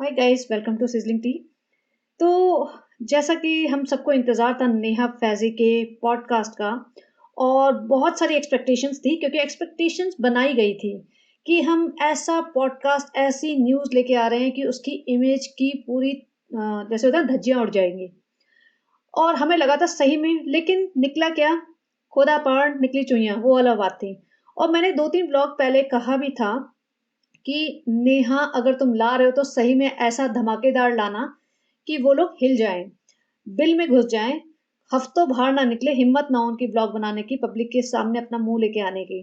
Hi guys, welcome to Sizzling Tea. तो जैसा कि हम सबको इंतज़ार था नेहा फैज़ी के पॉडकास्ट का और बहुत सारी एक्सपेक्टेशंस थी क्योंकि एक्सपेक्टेशंस बनाई गई थी कि हम ऐसा पॉडकास्ट, ऐसी न्यूज़ लेके आ रहे हैं कि उसकी इमेज की पूरी जैसे होता है धज्जियाँ उड़ जाएँगी। और हमें लगा था सही में, लेकिन निकला क्या? खोदा पहाड़ निकली चुइयाँ, वो वाला बात थी। और मैंने 2-3 ब्लॉग पहले कहा भी था कि नेहा अगर तुम ला रहे हो तो सही में ऐसा धमाकेदार लाना कि वो लोग हिल जाएँ, बिल में घुस जाएँ, हफ्तों बाहर ना निकले, हिम्मत ना हो उनकी व्लॉग बनाने की, पब्लिक के सामने अपना मुँह लेके आने की।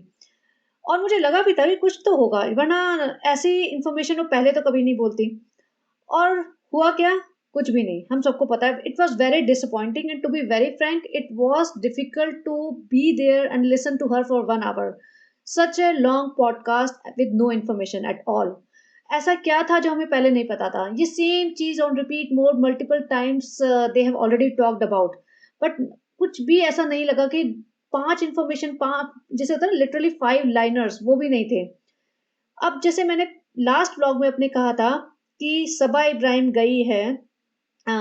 और मुझे लगा भी था कि कुछ तो होगा, वरना ऐसी इन्फॉर्मेशन वो पहले तो कभी नहीं बोलती। और हुआ क्या? कुछ भी नहीं, हम सबको पता है। It was very disappointing and to be very frank, it was difficult to be there and listen to her for 1 hour. Such a long podcast with no information at all. ऐसा क्या था जो हमें पहले नहीं पता था? ये same cheese on repeat mode multiple times they have already talked about. But कुछ भी ऐसा नहीं लगा कि 5 इन्फॉर्मेशन 5 जैसे होता है ना लिटरली 5 लाइनर्स, वो भी नहीं थे। अब जैसे मैंने लास्ट व्लॉग में अपने कहा था कि सबा इब्राहिम गई है अ,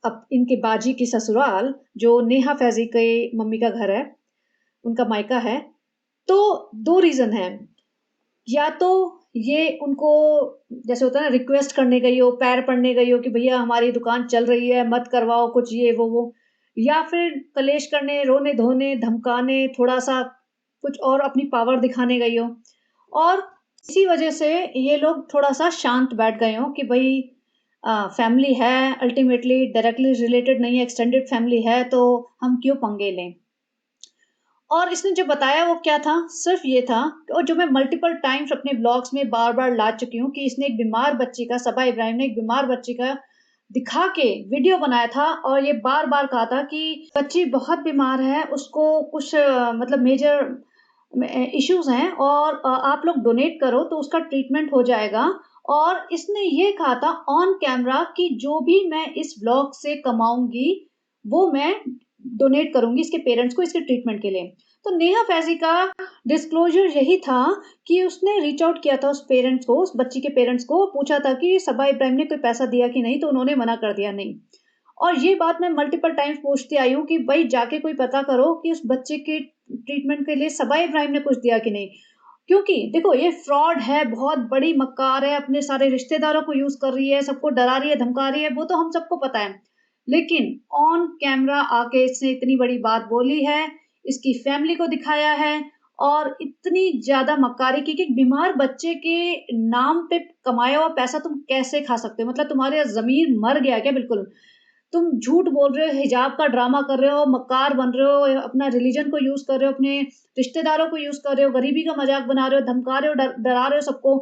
अब इनके बाजी की ससुराल, जो नेहा फैज़ी के मम्मी का घर है, उनका मायका है। तो 2 रीज़न हैं। या तो ये उनको जैसे होता है ना रिक्वेस्ट करने गई हो, पैर पड़ने गई हो कि भैया हमारी दुकान चल रही है, मत करवाओ कुछ ये वो। या फिर कलेश करने, रोने-धोने, धमकाने, थोड़ा-सा कुछ और अपनी पावर दिखाने गई हो। और इसी वजह से ये लोग थोड़ा-सा शांत बैठ गए हों कि भई फैमिली है, अल्टीमेटली डायरेक्टली रिलेटेड नहीं है, एक्सटेंडेड फैमिली है, तो हम क्यों पंगे लें। और इसने जो बताया वो क्या था? सिर्फ़ ये था और जो मैं मल्टीपल टाइम्स अपने व्लॉग्स में बार-बार ला चुकी हूँ कि इसने एक बीमार बच्ची का सबा इब्राहिम ने एक बीमार बच्ची का दिखा के वीडियो बनाया था और ये बार-बार कहा था कि बच्ची बहुत बीमार है, उसको कुछ मतलब मेजर इश्यूज़ हैं और आप लोग डोनेट करो तो उसका ट्रीटमेंट हो जाएगा। और इसने ये कहा था ऑन कैमरा कि जो भी मैं इस व्लॉग से कमाऊँगी, वो मैं डोनेट करूँगी इसके पेरेंट्स को इसके ट्रीटमेंट के लिए। तो नेहा फैज़ी का डिस्क्लोज़र यही था कि उसने रीच आउट किया था उस पेरेंट्स को, उस बच्ची के पेरेंट्स को, पूछा था कि सबा इब्राहिम ने कोई पैसा दिया कि नहीं? तो उन्होंने मना कर दिया नहीं। और ये बात मैं मल्टीपल टाइम्स पूछती आई हूँ कि भई जाके कोई पता करो कि उस बच्चे के ट्रीटमेंट के लिए सबा इब्राहिम ने कुछ दिया कि नहीं? क्योंकि देखो ये फ्रॉड है, बहुत बड़ी मक्कार है, अपने सारे रिश्तेदारों को यूज़ कर रही है, सबको डरा रही है, धमका रही है, वो तो हम सबको पता है। लेकिन ऑन कैमरा आके इसने इतनी बड़ी बात बोली है, इसकी फैमिली को दिखाया है और इतनी ज़्यादा मक्कारी की कि बीमार बच्चे के नाम पे कमाया हुआ पैसा तुम कैसे खा सकते हो? मतलब तुम्हारा ज़मीर मर गया क्या बिल्कुल? तुम झूठ बोल रहे हो, हिजाब का ड्रामा कर रहे हो, मक्कार बन रहे हो, अपना रिलीजन को यूज़ कर रहे हो, अपने रिश्तेदारों को यूज़ कर रहे हो, गरीबी का मज़ाक बना रहे हो, धमका रहे हो, डरा रहे हो सबको।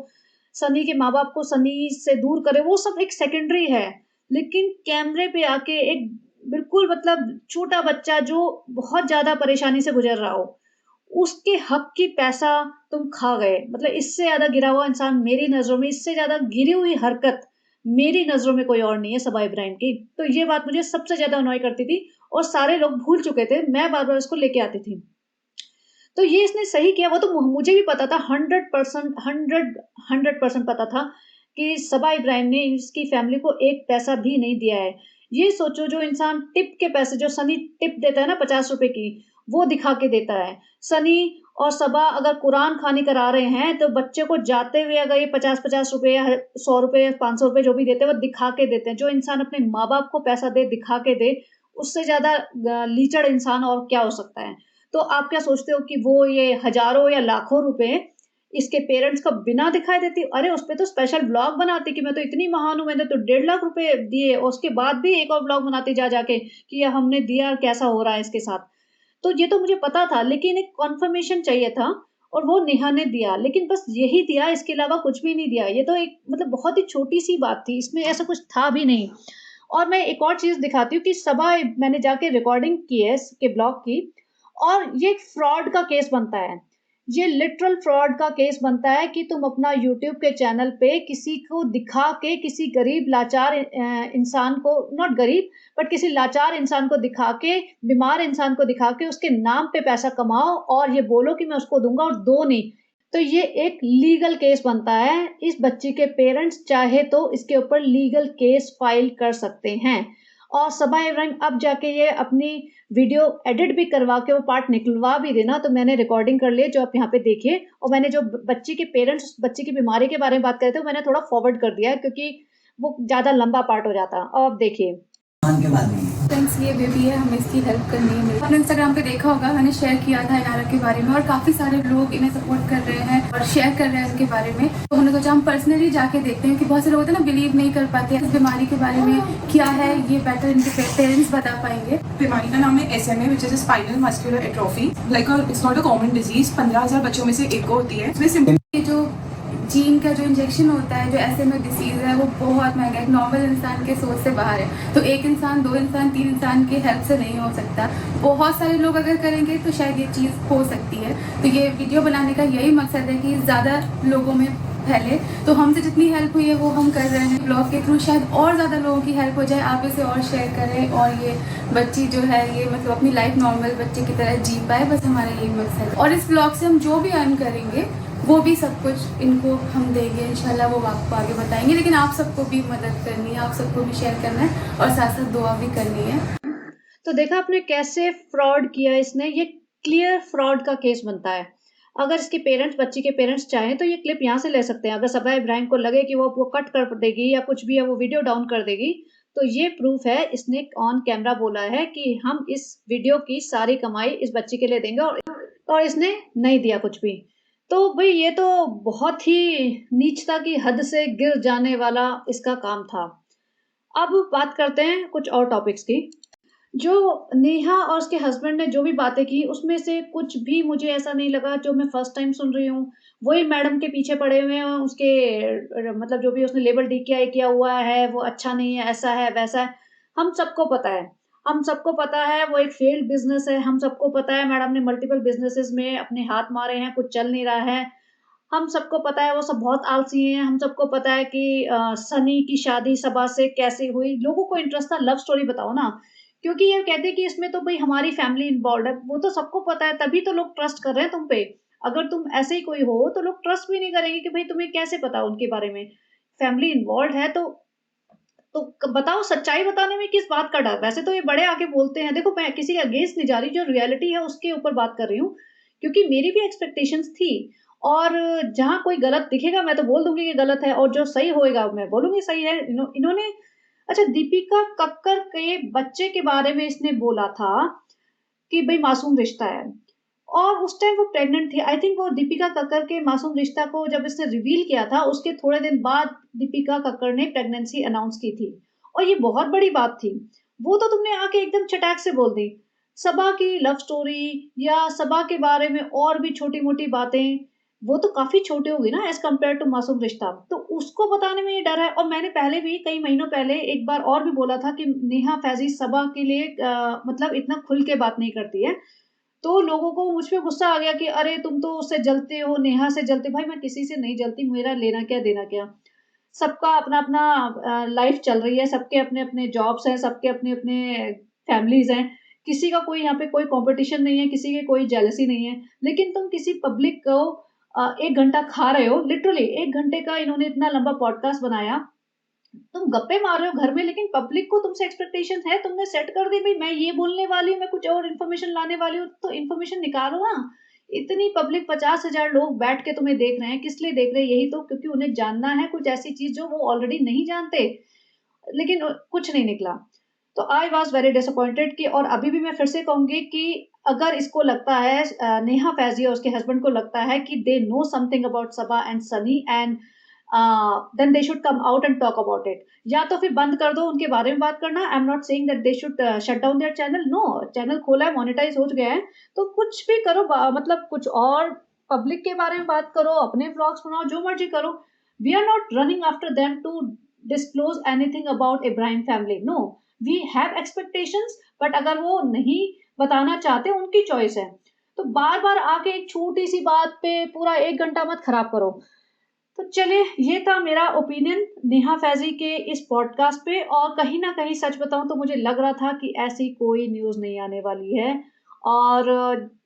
सनी के माँ-बाप को सनी से दूर करे, वो सब एक सेकेंडरी है। लेकिन कैमरे पे आके एक बिल्कुल मतलब छोटा बच्चा जो बहुत ज़्यादा परेशानी से गुज़र रहा हो, उसके हक की पैसा तुम खा गए। मतलब इससे ज़्यादा गिरा हुआ इंसान मेरी नज़रों में, इससे ज़्यादा गिरी हुई हरकत मेरी नज़रों में कोई और नहीं है सबा इब्राहिम की। तो ये बात मुझे सबसे ज़्यादा अनॉय करती थी और सारे लोग भूल चुके थे, मैं बार-बार इसको लेके आती थी। तो ये इसने सही किया, वो तो मुझे भी पता था 100% 100% पता था कि सबा इब्राहिम ने इसकी फैमिली को एक पैसा भी नहीं दिया है। ये सोचो जो इंसान टिप के पैसे जो सनी टिप देता है ना ₹50 की, वो दिखा के देता है। सनी और सबा अगर कुरान ख़्वानी करा रहे हैं, तो बच्चे को जाते हुए अगर ये ₹50-50 या ₹100 ₹500 जो भी देते हैं, वो दिखा के देते हैं। जो इंसान अपने माँ-बाप को पैसा दे, दिखा के दे, उससे ज़्यादा लीचड़ इंसान और क्या हो सकता है? तो आप क्या सोचते हो कि वो ये हज़ारों या लाखों रुपए इसके पेरेंट्स को बिना दिखाए देती? अरे उसपे तो स्पेशल व्लॉग बनाती कि मैं तो इतनी महान हूँ, मैंने तो 1.5 लाख रुपए दिए और उसके बाद भी एक और व्लॉग बनाती जा के कि ये हमने दिया और कैसा हो रहा है इसके साथ। तो ये तो मुझे पता था, लेकिन एक कन्फर्मेशन चाहिए था और वो नेहा ने दिया, लेकिन बस यही दिया, इसके अलावा कुछ भी नहीं दिया। ये तो एक मतलब बहुत ही छोटी-सी बात थी, इसमें ऐसा कुछ था भी नहीं। और मैं एक और चीज़ दिखाती हूँ कि मैंने जाके रिकॉर्डिंग की है इसके ब्लॉग की और ये एक फ्रॉड का केस बनता है। ये लिटरल फ्रॉड का केस बनता है कि तुम अपना यूट्यूब के चैनल पे किसी को दिखा के किसी गरीब लाचार इंसान को, नॉट गरीब, बट किसी लाचार इंसान को दिखा के, बीमार इंसान को दिखा के उसके नाम पे पैसा कमाओ और ये बोलो कि मैं उसको दूँगा और दो नहीं। तो ये एक लीगल केस बनता है। इस बच्ची के पेरेंट्स चाहे तो इसके ऊपर लीगल केस फाइल कर सकते हैं। और सबा इब्राहिम अब जाके ये अपनी वीडियो एडिट भी करवा के वो पार्ट निकलवा भी देना, तो मैंने रिकॉर्डिंग कर ली जो आप यहाँ पे देखिए। और मैंने जो बच्ची के पेरेंट्स बच्ची की बीमारी के बारे में बात कर रहे थे, मैंने थोड़ा फॉरवर्ड कर दिया है क्योंकि वो ज़्यादा लंबा पार्ट हो जाता। और आप देखिए के बारे में फ्रेंड्स, ये बेबी है, हमें इसकी हेल्प करनी है। आपने इंस्टाग्राम पे देखा होगा, मैंने शेयर किया था इनारा के बारे में और काफ़ी सारे लोग इन्हें सपोर्ट कर रहे हैं और शेयर कर रहे हैं इनके बारे में। तो हमने सोचा हम पर्सनली जाके देखते हैं कि बहुत से लोग होते हैं ना, बिलीव नहीं कर पाते इस बीमारी के बारे में क्या है, ये बेटर इनके पेरेंट्स बता पाएंगे। बीमारी का नाम है SMA, which is spinal muscular atrophy. Like it's not a common disease. 15,000 बच्चों में से एक को होती है। इसमें सिम्पटम ये जो जीन का जो इंजेक्शन होता है, जो SMA डिसीज़ है, वो बहुत महंगा है, नॉर्मल इंसान के सोच से बाहर है। तो एक इंसान, 2 इंसान, 3 इंसान की हेल्प से नहीं हो सकता। बहुत सारे लोग अगर करेंगे तो शायद ये चीज़ हो सकती है। तो ये वीडियो बनाने का यही मकसद है कि ज़्यादा लोगों में फैले। तो हमसे जितनी हेल्प हुई है वो हम कर रहे हैं। ब्लॉग के थ्रू शायद और ज़्यादा लोगों की हेल्प हो जाए, आप इसे और शेयर करें और ये बच्ची जो है ये मतलब अपनी लाइफ नॉर्मल बच्चे की तरह जी पाए, बस हमारा यही मकसद है। और इस ब्लॉग से हम जो भी अर्न करेंगे वो भी सब कुछ इनको हम देंगे इंशाल्लाह, वो आपको आगे बताएंगे। लेकिन आप सबको भी मदद करनी है, आप सबको भी शेयर करना है और साथ साथ दुआ भी करनी है। तो देखा आपने कैसे फ्रॉड किया इसने। ये क्लियर फ्रॉड का केस बनता है। अगर इसके पेरेंट्स, बच्ची के पेरेंट्स चाहें तो ये क्लिप यहाँ से ले सकते हैं। अगर सबा इब्राहिम को लगे कि वो कट कर देगी या कुछ भी है, वो वीडियो डाउन कर देगी, तो ये प्रूफ है। इसने ऑन कैमरा बोला है कि हम इस वीडियो की सारी कमाई इस बच्ची के लिए देंगे, और इसने नहीं दिया कुछ भी। तो भाई ये तो बहुत ही नीचता की हद से गिर जाने वाला इसका काम था। अब बात करते हैं कुछ और टॉपिक्स की। जो नेहा और उसके हस्बैंड ने जो भी बातें की, उसमें से कुछ भी मुझे ऐसा नहीं लगा जो मैं फर्स्ट टाइम सुन रही हूँ। वही मैडम के पीछे पड़े हुए हैं, उसके मतलब जो भी उसने लेबल DKI किया हुआ है वो अच्छा नहीं है, ऐसा है वैसा है। हम सबको पता है, हम सबको पता है वो एक फेल्ड बिजनेस है। हम सबको पता है मैडम ने मल्टीपल बिजनेसेस में अपने हाथ मारे हैं, कुछ चल नहीं रहा है। हम सबको पता है वो सब बहुत आलसी हैं। हम सबको पता है कि सनी की शादी सबा से कैसे हुई। लोगों को इंटरेस्ट था, लव स्टोरी बताओ ना, क्योंकि ये कहते हैं कि इसमें तो भाई हमारी फैमिली इन्वॉल्व है। वो तो सबको पता है, तभी तो लोग ट्रस्ट कर रहे हैं तुम पे। अगर तुम ऐसे ही कोई हो तो लोग ट्रस्ट भी नहीं करेंगे कि भाई तुम्हें कैसे पता उनके बारे में। फैमिली इन्वॉल्व है तो बताओ, सच्चाई बताने में किस बात का डर। वैसे तो ये बड़े आके बोलते हैं। देखो, मैं किसी के अगेंस्ट नहीं जा रही, जो रियलिटी है उसके ऊपर बात कर रही हूँ, क्योंकि मेरी भी एक्सपेक्टेशंस थी। और जहाँ कोई गलत दिखेगा मैं तो बोल दूंगी कि गलत है, और जो सही होएगा मैं बोलूंगी सही है। इन्होंने अच्छा, दीपिका कक्कर के बच्चे के बारे में इसने बोला था कि भाई मासूम रिश्ता है, और उस टाइम वो प्रेग्नेंट थी। आई थिंक वो दीपिका कक्कर के मासूम रिश्ता को जब इसने रिवील किया था, उसके थोड़े दिन बाद दीपिका कक्कर ने प्रेगनेंसी अनाउंस की थी, और ये बहुत बड़ी बात थी। वो तो तुमने आके एकदम चटाक से बोल दी। सबा की लव स्टोरी या सबा के बारे में और भी छोटी मोटी बातें, वो तो काफी छोटी होगी ना एज कम्पेयर टू मासूम रिश्ता, तो उसको बताने में ये डर है। और मैंने पहले भी कई महीनों पहले एक बार और भी बोला था कि नेहा फैजी सबा के लिए मतलब इतना खुल के बात नहीं करती है। तो लोगों को मुझ पे गुस्सा आ गया कि अरे तुम तो उससे जलते हो, नेहा से जलते। भाई मैं किसी से नहीं जलती, मेरा लेना क्या देना क्या। सबका अपना अपना लाइफ चल रही है, सबके अपने अपने जॉब्स हैं, सबके अपने अपने फैमिलीज हैं। किसी का कोई यहाँ पे कोई कंपटीशन नहीं है, किसी की कोई जेलसी नहीं है। लेकिन तुम किसी पब्लिक को 1 घंटा खा रहे हो, लिटरली 1 घंटे का इन्होंने इतना लंबा पॉडकास्ट बनाया। तुम गप्पे मार रहे हो घर में, लेकिन पब्लिक को तुमसे एक्सपेक्टेशन है, तुमने सेट कर दी भाई मैं ये बोलने वाली हूँ, मैं कुछ और इन्फॉर्मेशन लाने वाली हूँ, तो इन्फॉर्मेशन निकालो ना। इतनी पब्लिक, 50,000 लोग बैठ के तुम्हें देख रहे हैं, किस लिए देख रहे हैं? यही तो, क्योंकि उन्हें जानना है कुछ ऐसी चीज जो वो ऑलरेडी नहीं जानते। लेकिन कुछ नहीं निकला। तो आई वॉज वेरी डिसअपॉइंटेड कि, और अभी भी मैं फिर से कहूंगी कि अगर इसको लगता है, नेहा फैजी और उसके हस्बैंड को लगता है कि they know something about Saba and Sunny, and then they should come out and talk about it. या तो फिर बंद कर दो उनके बारे में बात करना। I am not saying that they should shut down their channel, no. Channel खोला है, मोनेटाइज हो गया है, तो कुछ भी करो, मतलब कुछ और पब्लिक के बारे में बात करो, अपने ब्लॉग्स बनाओ, जो मर्जी करो। We are not running after them to disclose anything about Ibrahim family. No, we have expectations, but अगर वो नहीं बताना चाहते, उनकी चॉइस है। तो बार बार आके एक छोटी सी बात पे पूरा 1 घंटा मत खराब करो। तो चलिए, ये था मेरा ओपिनियन नेहा फैजी के इस पॉडकास्ट पे। और कहीं ना कहीं सच बताऊं तो मुझे लग रहा था कि ऐसी कोई न्यूज़ नहीं आने वाली है। और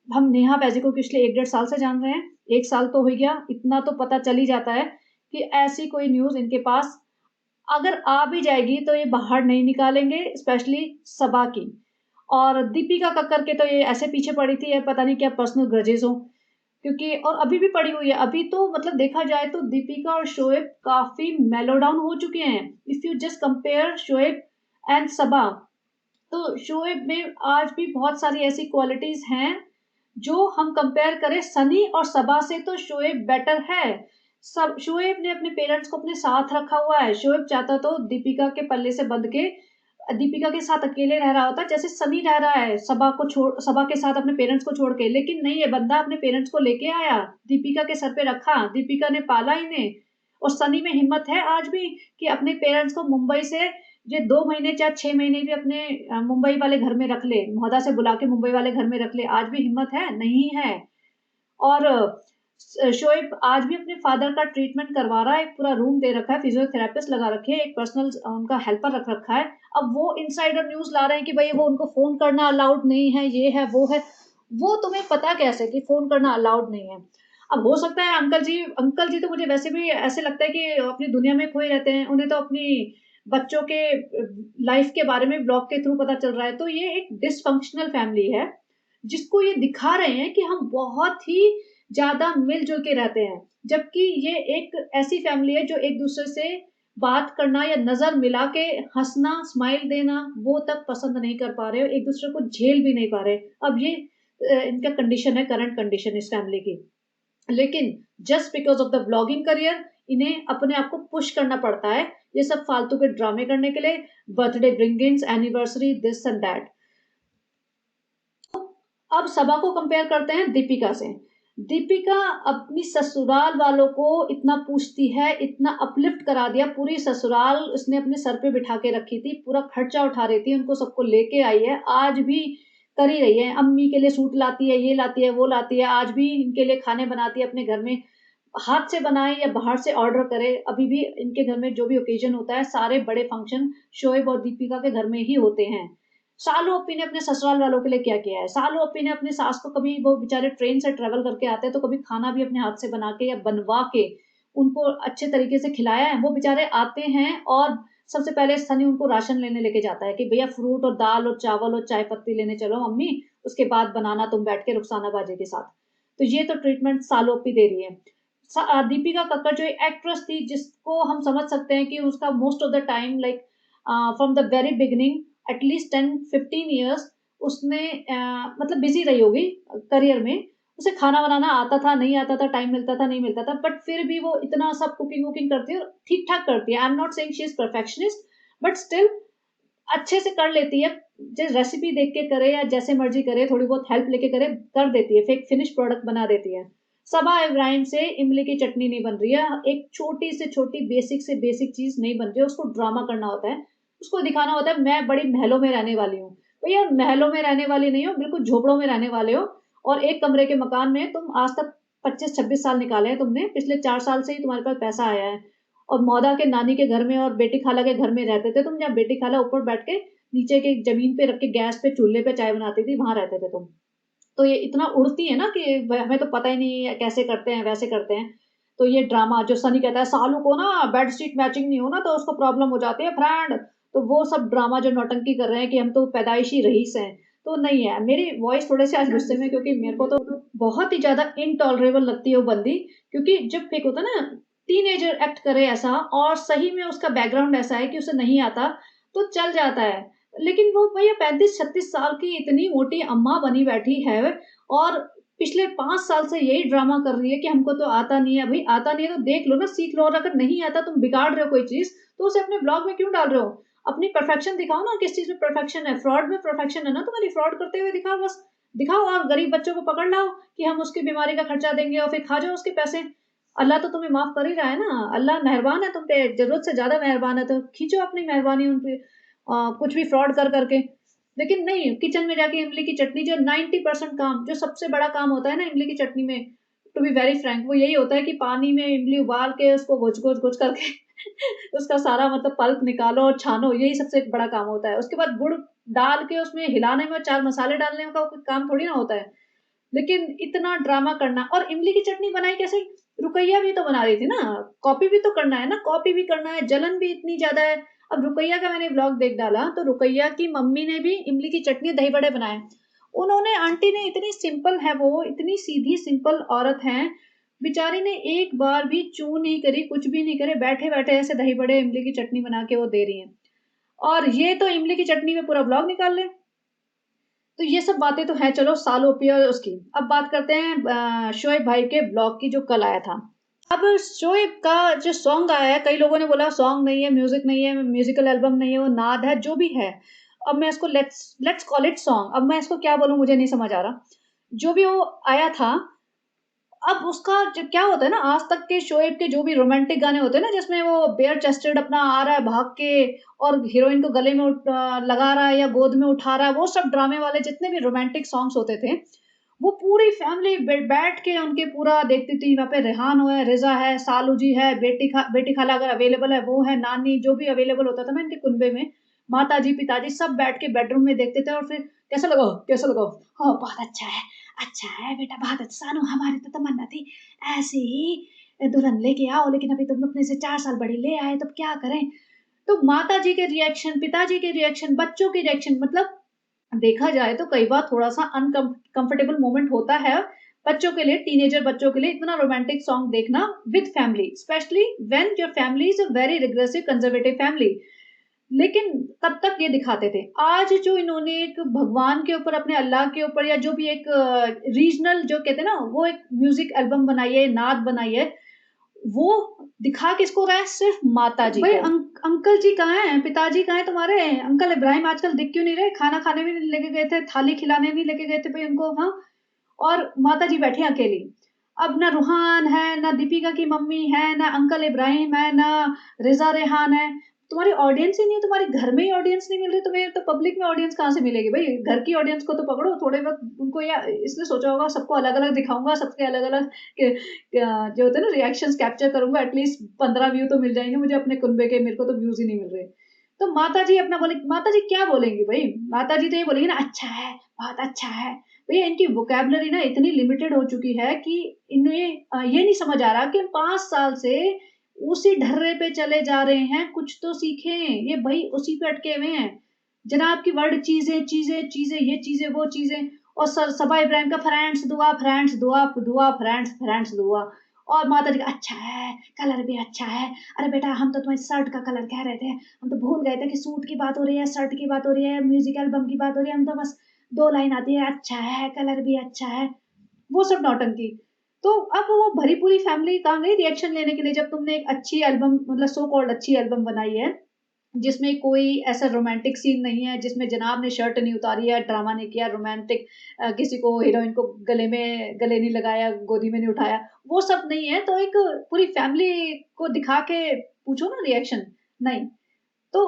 हम नेहा फैज़ी को पिछले 1 डेढ़ साल से जान रहे हैं, 1 साल तो हो गया, इतना तो पता चल ही जाता है कि ऐसी कोई न्यूज़ इनके पास अगर आ भी जाएगी तो ये बाहर नहीं निकालेंगे, स्पेशली सबा की। और दीपिका कक्कर के तो ये ऐसे पीछे पड़ी थी, ये पता नहीं क्या पर्सनल ग्रजेस हों, क्योंकि और अभी भी पड़ी हुई है। अभी तो मतलब देखा जाए तो दीपिका और शोएब काफ़ी मेलो डाउन हो चुके हैं। If you just compare Shoaib and Saba, तो शोएब में आज भी बहुत सारी ऐसी क्वालिटीज़ हैं, जो हम कंपेयर करें सनी और सबा से तो शोएब बेटर है। सब शोएब ने अपने पेरेंट्स को अपने साथ रखा हुआ है। शोएब चाहता तो दीपिका के पल्ले से बंध के दीपिका के साथ अकेले रह रहा होता, जैसे सनी रह रहा है सबा के साथ अपने पेरेंट्स को छोड़ के। लेकिन नहीं, ये बंदा अपने पेरेंट्स को लेके आया, दीपिका के सर पे रखा, दीपिका ने पाला इन्हें। और सनी में हिम्मत है आज भी कि अपने पेरेंट्स को मुंबई से ये 2 महीने चाहे 6 महीने भी अपने मुंबई वाले घर में रख ले, महोदा से बुला के मुंबई वाले घर में रख ले, आज भी हिम्मत है? नहीं है। और शोएब आज भी अपने फादर का ट्रीटमेंट करवा रहा है, एक पूरा रूम दे रखा है, फिजियोथेरेपिस्ट लगा रखे हैं, एक पर्सनल उनका हेल्पर रख रखा है। अब वो इनसाइडर न्यूज़ ला रहे हैं कि भई वो उनको फ़ोन करना अलाउड नहीं है, ये है, वो है। वो तुम्हें पता कैसे कि फ़ोन करना अलाउड नहीं है? अब हो सकता है अंकल जी तो मुझे वैसे भी ऐसे लगता है कि अपनी दुनिया में खोए रहते हैं, उन्हें तो अपनी बच्चों के लाइफ़ के बारे में व्लॉग के थ्रू पता चल रहा है। तो ये एक डिसफंक्शनल फैमिली है, जिसको ये दिखा रहे हैं कि हम बहुत ही ज़्यादा मिल-जुल के रहते हैं। जबकि ये एक ऐसी फैमिली है जो एक-दूसरे से बात करना या नज़र मिला के हँसना, स्माइल देना, वो तक पसंद नहीं कर पा रहे हो, एक-दूसरे को झेल भी नहीं पा रहे। अब ये इनका कंडीशन है, करंट कंडीशन इस फैमिली की। लेकिन just because of the vlogging career इन्हें अपने आप को पुश करना पड़ता है, ये सब फालतू के ड्रामे करने के लिए, birthday bringings, anniversary, this and that. अब सबा को कंपेयर करते हैं दीपिका से। दीपिका अपनी ससुराल वालों को इतना पूछती है, इतना अपलिफ्ट करा दिया, पूरी ससुराल उसने अपने सर पे बिठा के रखी थी, पूरा खर्चा उठा रही थी, उनको सबको लेके आई है, आज भी कर ही रही है। अम्मी के लिए सूट लाती है, ये लाती है, वो लाती है, आज भी इनके लिए खाने बनाती है अपने घर में। हाथ से बनाए या बाहर से ऑर्डर करे, अभी भी इनके घर में जो भी ओकेजन होता है, सारे बड़े फंक्शन शोएब और दीपिका के घर में ही होते हैं। सालू अपी ने अपने ससुराल वालों के लिए क्या किया है? सालू अपी ने अपनी सास को कभी, वो बेचारे ट्रेन से ट्रैवल करके आते हैं, तो कभी खाना भी अपने हाथ से बना के या बनवा के उनको अच्छे तरीके से खिलाया है। वो बेचारे आते हैं और सबसे पहले सनी उनको राशन लेने लेके जाता है कि भैया फ्रूट और दाल और चावल और चाय पत्ती लेने चलो मम्मी, उसके बाद बनाना तुम बैठ के रुखसाना बाजी के साथ। तो ये तो ट्रीटमेंट सालू अपी दे रही है। दीपिका कक्कड़ जो एक एक्ट्रेस थी, जिसको हम समझ सकते हैं कि उसका most of the time like from the very beginning at least 10-15 years उसने मतलब बिजी रही होगी करियर में। उसे खाना बनाना आता था, नहीं आता था, टाइम मिलता था, नहीं मिलता था, बट फिर भी वो इतना सब कुकिंग वुकिंग करती है और ठीक ठाक करती है। आई am not saying she is perfectionist, but still अच्छे से कर लेती है। जैसे रेसिपी देख के करे या जैसे मर्जी करे, थोड़ी बहुत हेल्प लेके करे, कर देती है, फिर फिनिश प्रोडक्ट बना देती है। सबा इब्राहिम से इमली की चटनी नहीं बन रही है, एक छोटी से छोटी बेसिक से बेसिक चीज नहीं बन रही है, उसको ड्रामा करना होता है, उसको दिखाना होता है मैं बड़ी महलों में रहने वाली हूँ। भैया महलों में रहने वाली नहीं हो, बिल्कुल झोपड़ों में रहने वाले हो, और एक कमरे के मकान में तुम आज तक 25-26 साल निकाले हैं तुमने, पिछले 4 साल से ही तुम्हारे पास पैसा आया है। और मौदा के नानी के घर में और बेटी खाला के घर में रहते थे तुम, जहाँ बेटी खाला ऊपर बैठ के नीचे के जमीन पे रख के गैस पे चूल्हे पे चाय बनाती थी, वहां रहते थे तुम। तो ये इतना उड़ती है ना कि हमें तो पता ही नहीं है कैसे करते हैं, वैसे करते हैं। तो ये ड्रामा जो सनी कहता है सालू को ना बेड शीट मैचिंग नहीं हो ना तो उसको प्रॉब्लम हो जाती है फ्रेंड, तो वो सब ड्रामा जो नौटंकी कर रहे हैं कि हम तो पैदाइशी रईस हैं, तो नहीं है। मेरी वॉइस थोड़े से आज गुस्से में, क्योंकि मेरे को तो बहुत ही ज्यादा इनटॉलरेबल लगती है वो बंदी। क्योंकि जब एक होता है ना टीनेजर एक्ट करे ऐसा, और सही में उसका बैकग्राउंड ऐसा है कि उसे नहीं आता, तो चल जाता है। लेकिन वो भैया 35-36 साल की इतनी मोटी अम्मा बनी बैठी है, और पिछले 5 साल से यही ड्रामा कर रही है कि हमको तो आता नहीं है। भाई आता नहीं है तो देख लो ना, सीख लो, और अगर नहीं आता, तुम बिगाड़ रहे हो कोई चीज़, तो उसे अपने ब्लॉग में क्यों डाल रहे हो? अपनी परफेक्शन दिखाओ ना, किस चीज़ में परफेक्शन है। फ्रॉड में परफेक्शन है ना तुम्हारी, फ्रॉड करते हुए दिखाओ बस। दिखाओ और गरीब बच्चों को पकड़ लाओ कि हम उसकी बीमारी का खर्चा देंगे और फिर खा जाओ उसके पैसे। अल्लाह तो तुम्हें माफ़ कर ही रहा है ना, अल्लाह मेहरबान है तुम पे, ज़रूरत से ज़्यादा मेहरबान है, तो खींचो अपनी मेहरबानी उन पे, कुछ भी फ्रॉड कर करके। लेकिन नहीं, किचन में जाके इमली की चटनी, जो 90% काम, जो सबसे बड़ा काम होता है ना इमली की चटनी में, टू बी वेरी फ्रैंक, वो यही होता है कि पानी में इमली उबाल के उसको घुच-घुच-घुच करके उसका सारा मतलब पल्प निकालो और छानो, यही सबसे बड़ा काम होता है। उसके बाद गुड़ डाल के उसमें हिलाने में, 4 मसाले डालने का कोई काम थोड़ी ना होता है। लेकिन इतना ड्रामा करना, और इमली की चटनी बनाई कैसे? रुकैया भी तो बना रही थी ना, कॉपी भी तो करना है ना, कॉपी भी करना है, जलन भी इतनी ज़्यादा है। अब रुकैया का मैंने व्लॉग देख डाला, तो रुकैया की मम्मी ने भी इमली की चटनी, दही बड़े बनाए। उन्होंने, आंटी ने, इतनी सिंपल है वो, इतनी सीधी सिंपल औरत हैं, बेचारी ने एक बार भी चू नहीं करी, कुछ भी नहीं करे, बैठे-बैठे ऐसे दही बड़े, इमली की चटनी बना के वो दे रही हैं। और ये तो इमली की चटनी में पूरा व्लॉग निकाल लें। तो ये सब बातें तो हैं, चलो सालों और उसकी। अब बात करते हैं शोएब भाई के ब्लॉग की, जो कल आया था। अब शोएब का जो सॉन्ग आया है, कई लोगों ने बोला सॉन्ग नहीं है, म्यूजिक नहीं है, म्यूजिकल एल्बम नहीं है, वो नाद है, जो भी है। अब मैं इसको let's let's call it song. अब मैं इसको क्या बोलूं, मुझे नहीं समझ आ रहा। जो भी वो आया था, अब उसका जो क्या होता है ना, आज तक के शोएब के जो भी रोमांटिक गाने होते हैं ना, जिसमें वो बेयर चेस्टेड अपना आ रहा है भाग के, और हीरोइन को गले में लगा रहा है या गोद में उठा रहा है, वो सब ड्रामे वाले जितने भी रोमांटिक सॉन्ग्स होते थे, वो पूरी फैमिली बैठ के उनके पूरा देखती थी। वहाँ पे रेहान है, रिजा है, सालू जी है, बेटी खाला अगर अवेलेबल है वो है, नानी, जो भी अवेलेबल होता था ना इनके कुनबे में, माता जी पिताजी सब बैठ के बेडरूम में देखते थे। और फिर कैसा लगा, कैसा लगा, हाँ बहुत अच्छा है बेटा, बहुत अच्छा। सानू हमारी तो तमन्ना थी ऐसे ही दुल्हन लेके आओ, लेकिन अभी तुम अपने से 4 साल बड़ी ले आए, तब क्या करें? तो माता जी के रिएक्शन, पिताजी के रिएक्शन, बच्चों के रिएक्शन, मतलब देखा जाए तो कई बार थोड़ा-सा अनकंफर्टेबल मोमेंट होता है बच्चों के लिए, टीनेजर बच्चों के लिए, इतना रोमांटिक सॉन्ग देखना with family, specially when your family is a very regressive conservative family. लेकिन तब तक ये दिखाते थे। आज जो इन्होंने एक भगवान के ऊपर, अपने अल्लाह के ऊपर, या जो भी एक रीजनल जो कहते हैं ना, वो एक म्यूज़िक एल्बम बनाई है, नात बनाई है, वो दिखा किसको रहा है? सिर्फ़ माताजी वही को। अंकल जी कहाँ हैं? पिताजी कहाँ हैं तुम्हारे? अंकल इब्राहिम आजकल दिख क्यों नहीं रहे? खाना खाने भी नहीं लेके गए थे, थाली खिलाने नहीं लेके गए थे भई उनको, हाँ? और माताजी बैठी हैं अकेली। अब ना रूहान है, ना दीपिका की मम्मी है, ना अंकल इब्राहिम है, ना रिज़ा रेहान है। तुम्हारी ऑडियंस ही नहीं है, तुम्हारे घर में ही ऑडियंस नहीं मिल रही, तुम्हें तो पब्लिक में ऑडियंस कहाँ से मिलेगी भई? घर की ऑडियंस को तो पकड़ो थोड़े वक़्त उनको, या इसने सोचा होगा सबको अलग-अलग दिखाऊँगा, सबके अलग-अलग के जो होता है ना रिएक्शंस कैप्चर करूँगा, एटलीस्ट 15 व्यू तो मिल जाएँगे मुझे अपने कुनबे के, मेरे को तो व्यूज़ ही नहीं मिल रहे। तो माताजी अपना बोले, माताजी क्या बोलेंगी भई? माताजी तो ये बोलेंगी ना, अच्छा है, बहुत अच्छा है। भैया इनकी वोकैब्युलरी ना इतनी लिमिटेड हो चुकी है कि इन्हें ये नहीं समझ आ रहा कि हम 5 साल से उसी ढर्रे पे चले जा रहे हैं, कुछ तो सीखें। ये भई उसी पे अटके हुए हैं। जनाब की वर्ड चीज़ें, चीज़ें, चीज़ें, ये चीज़ें, वो चीज़ें, और सबा इब्राहिम का फ्रेंड्स दुआ, दुआ, फ्रेंड्स, फ्रेंड्स दुआ। और माता जी का अच्छा है, कलर भी अच्छा है। अरे बेटा हम तो तुम्हारी शर्ट का कलर कह रहे थे, हम तो भूल गए थे कि सूट की बात हो रही है, शर्ट की बात हो रही है, म्यूज़िक एल्बम की बात हो रही है, हम तो बस 2 लाइन आती है, अच्छा है, कलर भी अच्छा है, वो सब नौटंकी। तो अब वो भरी पूरी फैमिली कहाँ गई रिएक्शन लेने के लिए, जब तुमने एक अच्छी एल्बम, मतलब सो कॉल्ड अच्छी एल्बम बनाई है, जिसमें कोई ऐसा रोमांटिक सीन नहीं है, जिसमें जनाब ने शर्ट नहीं उतारी है, ड्रामा नहीं किया, रोमांटिक किसी को, हीरोइन को गले नहीं लगाया, गोदी में नहीं उठाया, वो सब नहीं है। तो एक पूरी फैमिली को दिखा के पूछो ना रिएक्शन, नहीं। तो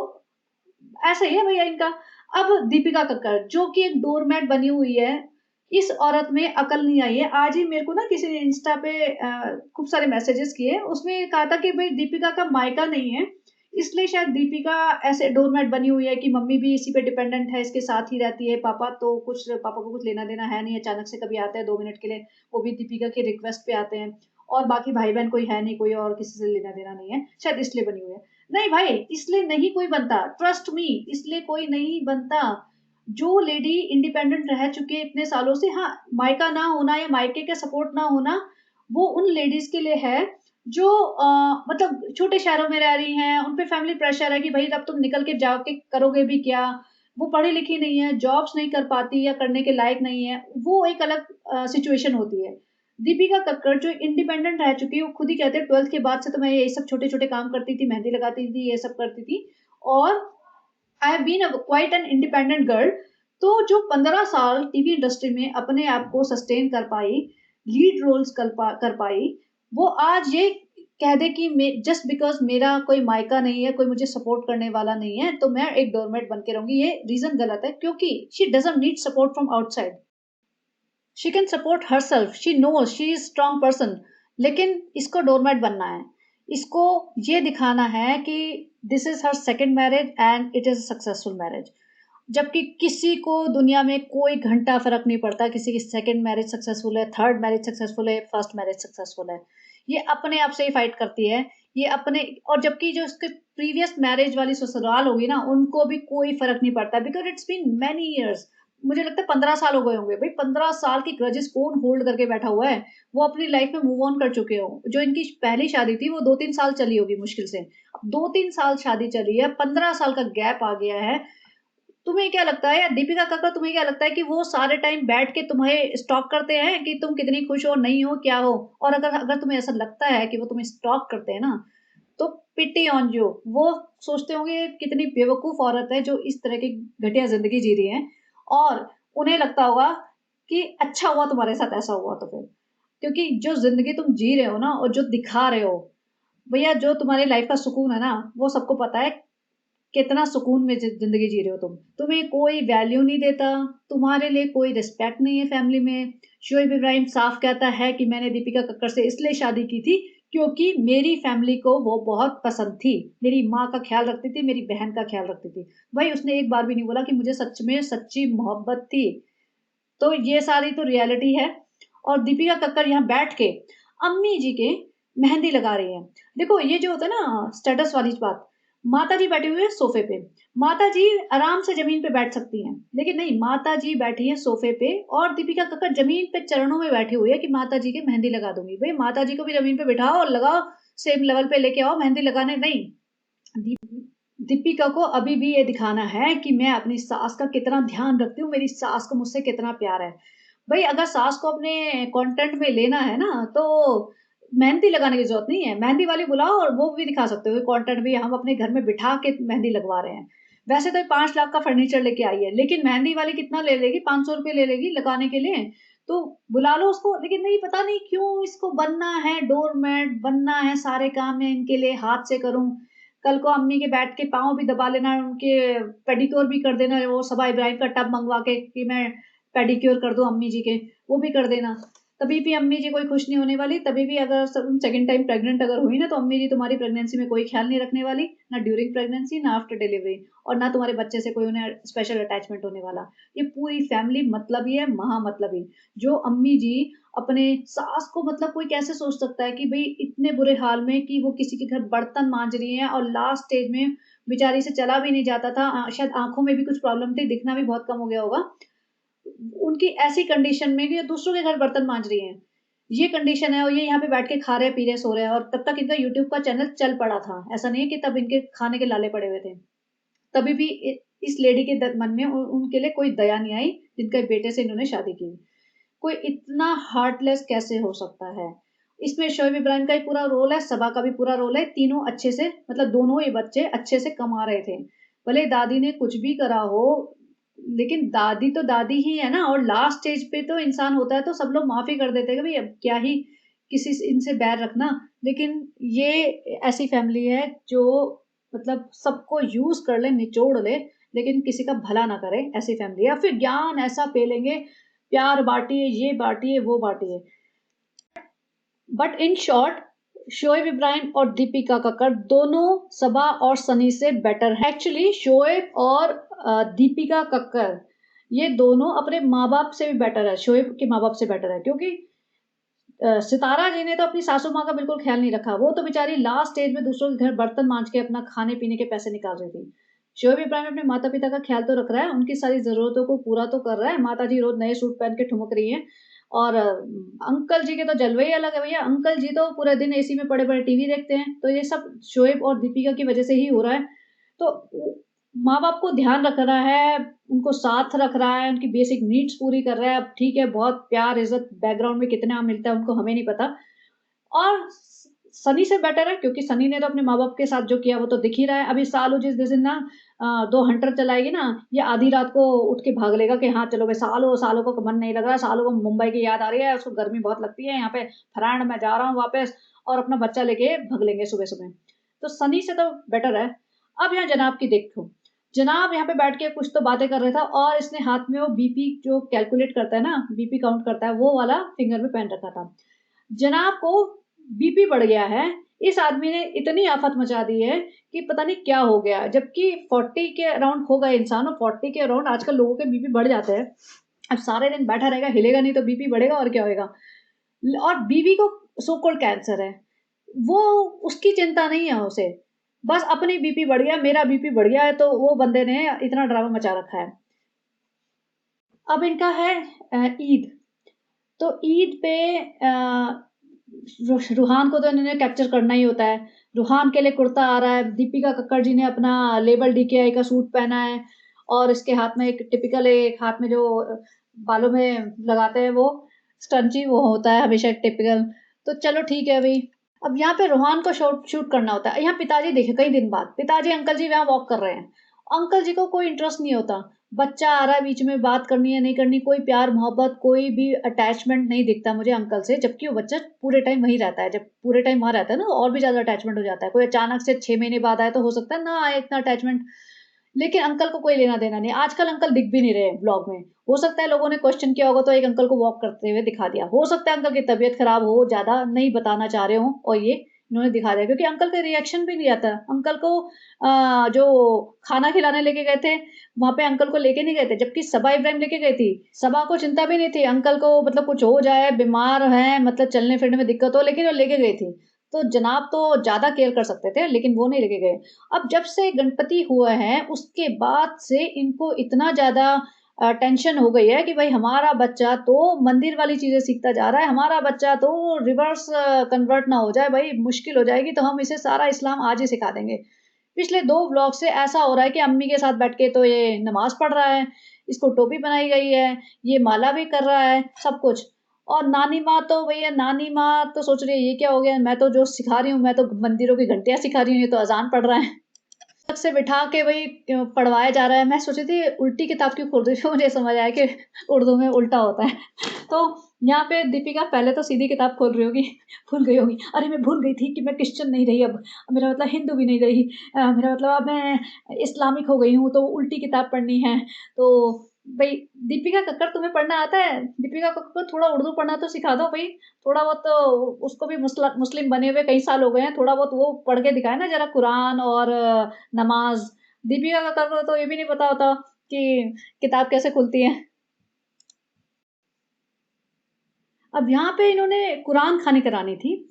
ऐसा ही है भैया इनका। अब दीपिका कक्कड़ जो कि एक डोरमैट बनी हुई है, इस औरत में अकल नहीं आई है। आज ही मेरे को ना किसी ने इंस्टा पे खूब सारे मैसेजेस किए, उसमें कहा था कि भाई दीपिका का मायका नहीं है, इसलिए शायद दीपिका ऐसे डोरमैट बनी हुई है कि मम्मी भी इसी पे डिपेंडेंट है, इसके साथ ही रहती है, पापा को कुछ लेना देना है नहीं, अचानक से कभी आते हैं 2 मिनट के लिए, वो भी दीपिका की रिक्वेस्ट पे आते हैं, और बाकी भाई-बहन कोई है नहीं, कोई और किसी से लेना देना नहीं है, शायद इसलिए बनी हुई है। नहीं भाई, इसलिए नहीं कोई बनता, ट्रस्ट मी, इसलिए कोई नहीं बनता। जो लेडी इंडिपेंडेंट रह चुकी है इतने सालों से, हाँ, मायका ना होना या मायके का सपोर्ट ना होना, वो उन लेडीज के लिए है जो मतलब छोटे शहरों में रह रही हैं, उन पे फैमिली प्रेशर है कि भाई अब तुम निकल के जाके करोगे भी क्या, वो पढ़ी लिखी नहीं है, जॉब्स नहीं कर पाती या करने के लायक नहीं है, वो एक अलग सिचुएशन होती है। दीपिका कक्कड़ जो इंडिपेंडेंट रह चुकी है, वो खुद ही कहते हैं 12th के बाद से तो मैं यही सब छोटे-छोटे काम करती थी, मेहंदी लगाती थी, ये सब करती थी, और I have been quite an independent girl. तो जो 15 साल टीवी इंडस्ट्री में अपने आप को सस्टेन कर पाई, लीड रोल्स कर पाई, वो आज ये कह दे कि जस्ट बिकॉज मेरा कोई मायका नहीं है, कोई मुझे सपोर्ट करने वाला नहीं है, तो मैं एक डोरमेट बन के रहूंगी, ये रीजन गलत है, क्योंकि she doesn't need support from outside. She can support herself, she knows she is strong person. लेकिन इसको डोरमैट बनना है, इसको ये दिखाना है कि this is her second marriage and it is a successful marriage. जबकि किसी को दुनिया में कोई घंटा फ़र्क नहीं पड़ता, किसी की सेकंड मैरिज सक्सेसफुल है, थर्ड मैरिज सक्सेसफुल है, फर्स्ट मैरिज सक्सेसफुल है। ये अपने आप से ही फाइट करती है, ये अपने और जबकि जो उसके प्रीवियस मैरिज वाली ससुराल होगी ना, उनको भी कोई फ़र्क नहीं पड़ता because it's been many years. मुझे लगता है 15 साल हो गए होंगे। भई 15 साल की ग्रजेस कौन होल्ड करके बैठा हुआ है? वो अपनी लाइफ़ में मूव ऑन कर चुके हो। जो इनकी पहली शादी थी, वो 2-3 साल चली होगी मुश्किल से। अब 2-3 साल शादी चली है, 15 साल का गैप आ गया है। तुम्हें क्या लगता है या दीपिका कक्कड़ तुम्हें क्या लगता है कि वो सारे टाइम बैठ के तुम्हें स्टॉक करते हैं कि तुम कितनी खुश हो, नहीं हो, क्या हो? और अगर अगर तुम्हें ऐसा लगता है कि वो तुम्हें स्टॉक करते हैं ना, तो पिटी ऑन यू। वो सोचते होंगे कितनी बेवकूफ़ औरत है जो इस तरह की घटिया ज़िंदगी जी रही है और उन्हें लगता होगा कि अच्छा हुआ तुम्हारे साथ ऐसा हुआ तो फिर। क्योंकि जो ज़िंदगी तुम जी रहे हो ना और जो दिखा रहे हो, भैया जो तुम्हारी लाइफ़ का सुकून है ना, वो सबको पता है कितना सुकून में ज़िंदगी जी रहे हो तुम। तुम्हें कोई वैल्यू नहीं देता, तुम्हारे लिए कोई रिस्पेक्ट नहीं है फैमिली में। शोएब इब्राहिम साफ कहता है कि मैंने दीपिका कक्कड़ से इसलिए शादी की थी क्योंकि मेरी फैमिली को वो बहुत पसंद थी। मेरी माँ का ख़्याल रखती थी, मेरी बहन का ख़्याल रखती थी। भाई उसने एक बार भी नहीं बोला कि मुझे सच में सच्ची मोहब्बत थी। तो ये सारी तो रियलिटी है और दीपिका कक्कड़ यहाँ बैठ के अम्मी जी के मेहंदी लगा रही हैं। देखो ये जो होता है ना स्टेटस वाली बात, माताजी बैठी हुई है सोफे पे। माताजी आराम से ज़मीन पे बैठ सकती हैं, लेकिन नहीं माताजी बैठी हैं सोफे पे और दीपिका कक्कड़ ज़मीन पे चरणों में बैठी हुई है कि माताजी के मेहंदी लगा दूँगी। भई माताजी को भी ज़मीन पे बिठाओ और लगाओ, सेम लेवल पे लेके आओ मेहंदी लगाने नहीं। दी दीपिका को अभी भी ये दिखाना है कि मैं अपनी सास का कितना ध्यान रखती हूँ, मेरी सास को मुझसे कितना प्यार है। भई अगर सास को अपने कंटेंट में लेना है ना, तो मेहंदी लगाने की ज़रूरत नहीं है। मेहंदी वाली बुलाओ और वो भी दिखा सकते हो कि कंटेंट भी हम अपने घर में बिठा के मेहंदी लगवा रहे हैं। वैसे तो ये 5 लाख का फर्नीचर लेके आई है, लेकिन मेहंदी वाली कितना ले लेगी? ₹500 ले लेगी लगाने के लिए। तो बुला लो उसको, लेकिन नहीं पता नहीं क्यों इसको बनना है डोरमैट, बनना है सारे काम मैं इनके लिए हाथ से करूँ। कल को अम्मी के बैठ के पाँव भी दबा लेना, उनके पेडिक्योर भी कर देना, वो सबा इब्राहिम का टब मँगवा के कि मैं पेडिक्योर कर दूँ अम्मी जी के, वो भी कर देना। तभी भी अम्मी जी कोई खुश नहीं होने वाली, तभी भी अगर सेकंड टाइम प्रेग्नेंट अगर हुई ना, तो अम्मी जी तुम्हारी प्रेगनेंसी में कोई ख़्याल नहीं रखने वाली, ना ड्यूरिंग प्रेगनेंसी, ना आफ्टर डिलीवरी और ना तुम्हारे बच्चे से कोई उन्हें स्पेशल अटैचमेंट होने वाला। ये पूरी फैमिली मतलबी है, महामतलबी। जो अम्मी जी अपने सास को मतलब कोई कैसे सोच सकता है कि भई इतने बुरे हाल में कि वो किसी के घर बर्तन माँज रही हैं और लास्ट स्टेज में बेचारी से चला भी नहीं जाता था। शायद आँखों में भी कुछ प्रॉब्लम थी, दिखना भी बहुत कम हो गया होगा। उनकी ऐसी कंडीशन में भी ये दूसरों के घर बर्तन माँज रही हैं। ये कंडीशन है और ये यहाँ पे बैठ के खा रहे, पी रहे, सो रहे हैं और तब तक इनका यूट्यूब का चैनल चल पड़ा था। ऐसा नहीं है कि तब इनके खाने के लाले पड़े हुए थे। तभी भी इस लेडी के मन में उनके लिए कोई दया नहीं आई, जिनके बेटे से इन्होंने शादी की। कोई इतना हार्टलेस कैसे हो सकता है? इसमें शोएब इब्राहिम का ही पूरा रोल है, सबा का भी पूरा रोल है, तीनों अच्छे से मतलब दोनों ही बच्चे अच्छे से कमा रहे थे। भले दादी ने कुछ भी करा हो, लेकिन दादी तो दादी ही है ना और लास्ट स्टेज पे तो इंसान होता है तो सब लोग माफ़ी कर देते हैं कि भई अब क्या ही किसी से इनसे बैर रखना। लेकिन ये ऐसी फैमिली है जो मतलब सबको यूज़ कर ले, निचोड़ ले, लेकिन किसी का भला ना करे, ऐसी फैमिली है। और फिर ज्ञान ऐसा पेलेंगे, प्यार बाँटिए, ये बाँटिए, वो बाँटिए। But in short Shoaib Ibrahim और दीपिका कक्कड़ दोनों सबा और सनी से बेटर है। एक्चुअली शोएब और दीपिका कक्कड़ ये दोनों अपने माँ-बाप से भी बेटर है, शोएब के माँ-बाप से बेटर है क्योंकि सितारा जी ने तो अपनी सासू माँ का बिल्कुल ख़्याल नहीं रखा। वो तो बेचारी लास्ट स्टेज में दूसरों के घर बर्तन माँज के अपना खाने-पीने के पैसे निकाल रही थी। शोएब इब्राहिम अपने माता-पिता का ख़्याल तो रख रहा है, उनकी सारी ज़रूरतों को पूरा तो कर रहा है। माताजी रोज़ नए सूट पहन के ठुमक रही हैं और अंकल जी के तो जलवे ही अलग है भैया। अंकल जी तो पूरे दिन एसी में पड़े-पड़े टीवी देखते हैं। तो ये सब शोएब और दीपिका की वज़ह से ही हो रहा है। तो माँ-बाप को ध्यान रख रहा है, उनको साथ रख रहा है, उनकी बेसिक नीड्स पूरी कर रहा है। अब ठीक है, बहुत प्यार, इज़्ज़त बैकग्राउंड में कितना मिलता है उनको हमें नहीं पता। और सनी से बेटर है क्योंकि सनी ने तो अपने माँ-बाप के साथ जो किया वो तो दिख ही रहा है। अभी सालू जिस दिन ना 2 हंटर चलाएगी ना, ये आधी रात को उठ के भाग लेगा कि हाँ, चलो भाई सालू सालू को मन नहीं लग रहा है, सालू को मुंबई की याद आ रही है, उसको गर्मी बहुत लगती है, यहाँ पे फरांड मैं जा रहा हूँ वापस और अपना बच्चा लेके भग लेंगे सुबह-सुबह। तो सनी से तो बेटर है। अब यहाँ जनाब की देखो, जनाब यहाँ पे बैठ के कुछ तो बातें कर रहा था और इसने हाथ में वो बीपी जो कैलकुलेट करता है ना, बीपी काउंट करता है, वो वाला फिंगर में पहन रखा था। जनाब को बीपी बढ़ गया है, इस आदमी ने इतनी आफत मचा दी है कि पता नहीं क्या हो गया, जबकि 40 के अराउंड होगा इंसान, और 40 के अराउंड आजकल लोगों के बीपी बढ़ जाते हैं। अब सारे दिन बैठा रहेगा, हिलेगा नहीं तो बीपी बढ़ेगा, और क्या होएगा। और बीवी को सो कॉल्ड कैंसर है, वो उसकी चिंता नहीं है उसे, बस अपनी बीपी बढ़ गया, मेरा बीपी बढ़ गया है, तो वो बंदे ने इतना ड्रामा मचा रखा है। अब इनका है ईद। तो ईद पे रूहान को तो इन्होंने कैप्चर करना ही होता है। रूहान के लिए कुर्ता आ रहा है, दीपिका कक्कड़ जी ने अपना लेबल डीकेआई का सूट पहना है, और इसके हाथ में एक टिपिकल, एक हाथ में जो बालों में लगाते हैं वो स्टंची, वो होता है हमेशा एक टिपिकल। तो चलो ठीक है अभी। अब यहाँ पे रूहान को शूट करना होता है। यहाँ पिताजी देखे कई दिन बाद, पिताजी अंकल जी वहाँ वॉक कर रहे हैं, अंकल जी को कोई इंटरेस्ट नहीं होता, बच्चा आ रहा है बीच में, बात करनी है नहीं करनी, कोई प्यार मोहब्बत, कोई भी अटैचमेंट नहीं दिखता मुझे अंकल से, जबकि वो बच्चा पूरे टाइम वहीं रहता है। जब पूरे टाइम वहाँ रहता है ना, और भी ज्यादा अटैचमेंट हो जाता है। कोई अचानक से 6 महीने बाद आए तो हो सकता है ना आए इतना अटैचमेंट, लेकिन अंकल को कोई लेना देना नहीं। आजकल अंकल दिख भी नहीं रहे ब्लॉग में। हो सकता है लोगों ने क्वेश्चन किया होगा तो एक अंकल को वॉक करते हुए दिखा दिया, हो सकता है अंकल की तबीयत खराब हो, ज्यादा नहीं बताना चाह रहे हो, और ये इन्होंने दिखा दिया, क्योंकि अंकल का रिएक्शन भी नहीं आता। अंकल को जो खाना खिलाने लेके गए थे, वहां पे अंकल को लेके नहीं गए थे, जबकि सबा इब्राहिम लेके गई थी। सबा को चिंता भी नहीं थी अंकल को, मतलब कुछ हो जाए, बीमार है, मतलब चलने फिरने में दिक्कत हो, लेकिन वो लेके गई थी। तो जनाब तो ज्यादा केयर कर सकते थे, लेकिन वो नहीं लेके गए। अब जब से गणपति हुआ है उसके बाद से इनको इतना ज्यादा टेंशन हो गई है कि भाई हमारा बच्चा तो मंदिर वाली चीजें सीखता जा रहा है, हमारा बच्चा तो रिवर्स कन्वर्ट ना हो जाए, भाई मुश्किल हो जाएगी, तो हम इसे सारा इस्लाम आज ही सिखा देंगे। पिछले 2 व्लॉग से ऐसा हो रहा है कि अम्मी के साथ बैठ के तो ये नमाज पढ़ रहा है, इसको टोपी बनाई गई है, ये माला भी कर रहा है, सब कुछ। और नानी माँ तो भैया, नानी माँ तो सोच रही है ये क्या हो गया, मैं तो जो सिखा रही हूँ, मैं तो मंदिरों की घंटियाँ सिखा रही हूँ, ये तो अजान पढ़ रहा है। अलग से बिठा के वही पढ़वाया जा रहा है। मैं सोची थी उल्टी किताब क्यों खोल रही हूँ, मुझे समझ आया कि उर्दू में उल्टा होता है। तो यहाँ पे दीपिका पहले तो सीधी किताब खोल रही होगी, भूल गई होगी, अरे मैं भूल गई थी कि मैं क्रिश्चियन नहीं रही, अब मेरा मतलब हिंदू भी नहीं रही, मेरा मतलब अब मैं इस्लामिक हो गई हूँ, तो उल्टी किताब पढ़नी है। तो भाई दीपिका कक्कड़ तुम्हें पढ़ना आता है? दीपिका कक्कड़ को थोड़ा उर्दू पढ़ना तो सिखा दो भाई, थोड़ा बहुत तो। उसको भी मुस्लिम बने हुए कई साल हो गए हैं, थोड़ा बहुत वो पढ़ के दिखाए ना जरा, कुरान और नमाज। दीपिका कक्कड़ को तो ये भी नहीं पता होता कि किताब कैसे खुलती है। अब यहाँ पे इन्होंने कुरान खानी करानी थी,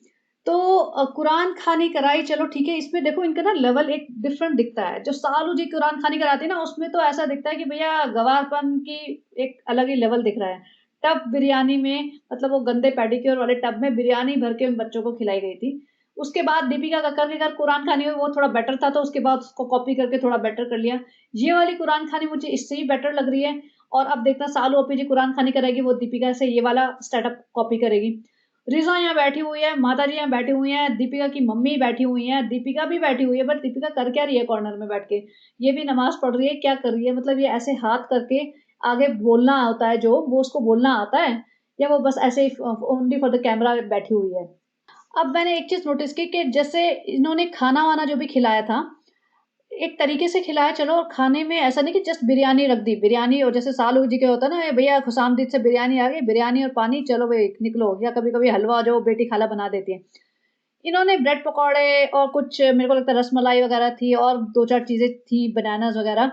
तो कुरान खानी कराई, चलो ठीक है। इसमें देखो इनका ना लेवल एक डिफरेंट दिखता है। जो सालू जी कुरान खानी कराती है ना, उसमें तो ऐसा दिखता है कि भैया गवारपन की एक अलग ही लेवल दिख रहा है। टब बिरयानी में, मतलब वो गंदे पेडिक्योर वाले टब में बिरयानी भर के उन बच्चों को खिलाई गई थी। उसके बाद दीपिका कक्कर के घर कुरान खानी हुई, वो थोड़ा बेटर था, तो उसके बाद उसको कॉपी करके थोड़ा बेटर कर लिया। ये वाली कुरान खानी मुझे इससे ही बेटर लग रही है। और अब देखना सालू ओपी जी कुरान खानी करेगी, वो दीपिका से ये वाला स्टार्टअप कॉपी करेगी। रिज़ा यहाँ बैठी हुई है, माता जी यहाँ बैठी हुई हैं, दीपिका की मम्मी बैठी हुई हैं, दीपिका भी बैठी हुई है, बट दीपिका कर क्या रही है कॉर्नर में बैठ के? ये भी नमाज़ पढ़ रही है, क्या कर रही है? मतलब ये ऐसे हाथ करके आगे बोलना होता है जो, वो उसको बोलना आता है, या वो बस ऐसे ही ओनली फॉर द कैमरा बैठी हुई है? अब मैंने एक चीज़ नोटिस की कि जैसे इन्होंने खाना-वाना जो भी खिलाया था, एक तरीके से खिलाया चलो, और खाने में ऐसा नहीं कि जस्ट बिरयानी रख दी, बिरयानी, और जैसे सालू जी के होता है ना, "ए भैया खुशामदीद से बिरयानी आ गई, बिरयानी और पानी, चलो भई निकलो", या कभी-कभी हलवा जो बेटी खाला बना देती है। इन्होंने ब्रेड पकौड़े और कुछ मेरे को लगता है रसमलाई वगैरह थी, और 2-4 चीज़ें थी, बनानाज़ वगैरह,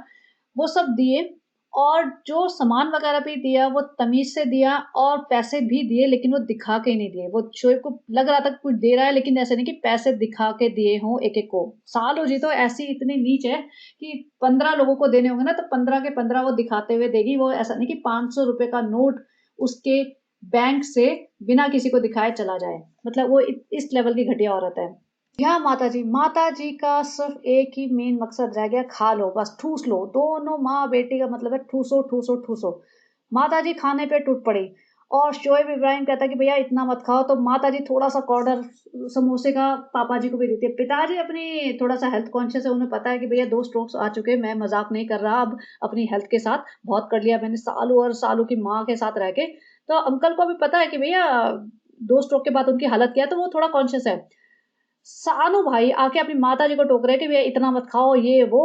वो सब दिए। और जो सामान वगैरह भी दिया वो तमीज़ से दिया, और पैसे भी दिए, लेकिन वो दिखा के नहीं दिए। वो शोएब को लग रहा था कि कुछ दे रहा है, लेकिन ऐसा नहीं कि पैसे दिखा के दिए हों एक-एक को। सालो जी तो ऐसी इतनी नीच है कि 15 लोगों को देने होंगे ना, तो 15 के 15 वो दिखाते हुए देगी। वो ऐसा नहीं कि ₹500 का नोट उसके बैंक से बिना किसी को दिखाए चला जाए। मतलब वो इस लेवल की घटिया औरत है। यहाँ माता जी का सिर्फ एक ही मेन मकसद रह गया, खा लो बस, ठूस लो। दोनों माँ बेटी का मतलब है ठूसो ठूसो ठूसो। माता जी खाने पे टूट पड़ी, और शोएब इब्राहिम कहता है कि भैया इतना मत खाओ, तो माता जी थोड़ा सा कॉर्नर समोसे का पापा जी को भी देती है। पिताजी अपनी थोड़ा सा हेल्थ कॉन्शियस है, उन्हें पता है कि भैया 2 स्ट्रोक्स आ चुके हैं, मैं मजाक नहीं कर रहा, अब अपनी हेल्थ के साथ बहुत कर लिया मैंने सालू और सालू की माँ के साथ रह के। तो अंकल को भी पता है कि भैया 2 स्ट्रोक के बाद उनकी हालत क्या है, तो वो थोड़ा कॉन्शियस है। सानू भाई आके अपनी माताजी को टोक रहे हैं कि भैया इतना मत खाओ, ये वो।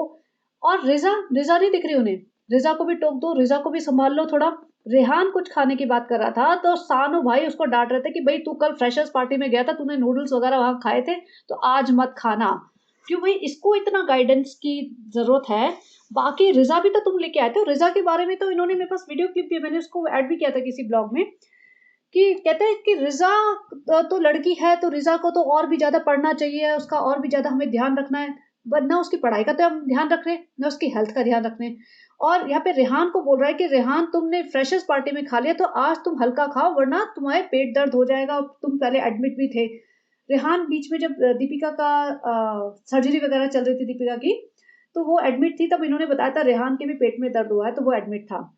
और रिज़ा रिज़ा नहीं दिख रही उन्हें। रिज़ा को भी टोक दो, रिज़ा को भी सँभाल लो थोड़ा। रेहान कुछ खाने की बात कर रहा था, तो सानू भाई उसको डाँट रहे थे कि भई तू कल फ्रेशर्स पार्टी में गया था, तूने नूडल्स वगैरह वहाँ खाए थे, तो आज मत खाना। क्यों भई इसको इतना गाइडेंस की ज़रूरत है? बाकी रिज़ा भी तो तुम लेके आए थे, रिज़ा के बारे में तो इन्होंने मेरे पास वीडियो क्लिप भी है, मैंने उसको ऐड भी किया था किसी ब्लॉग में कि कहते हैं कि रिज़ा तो लड़की है, तो रिज़ा को तो और भी ज़्यादा पढ़ना चाहिए, उसका और भी ज़्यादा हमें ध्यान रखना है। बट ना उसकी पढ़ाई का तो हम ध्यान रख रहे हैं, ना उसकी हेल्थ का ध्यान रख रहे हैं। और यहाँ पे रेहान को बोल रहा है कि रेहान तुमने फ्रेशर्स पार्टी में खा लिया, तो आज तुम हल्का खाओ वरना तुम्हारे पेट दर्द हो जाएगा और तुम पहले एडमिट भी थे। रेहान बीच में जब दीपिका का सर्जरी वगैरह चल रही थी दीपिका की, तो वो एडमिट थी, तब इन्होंने बताया था रेहान के भी पेट में दर्द हुआ है, तो वो एडमिट था।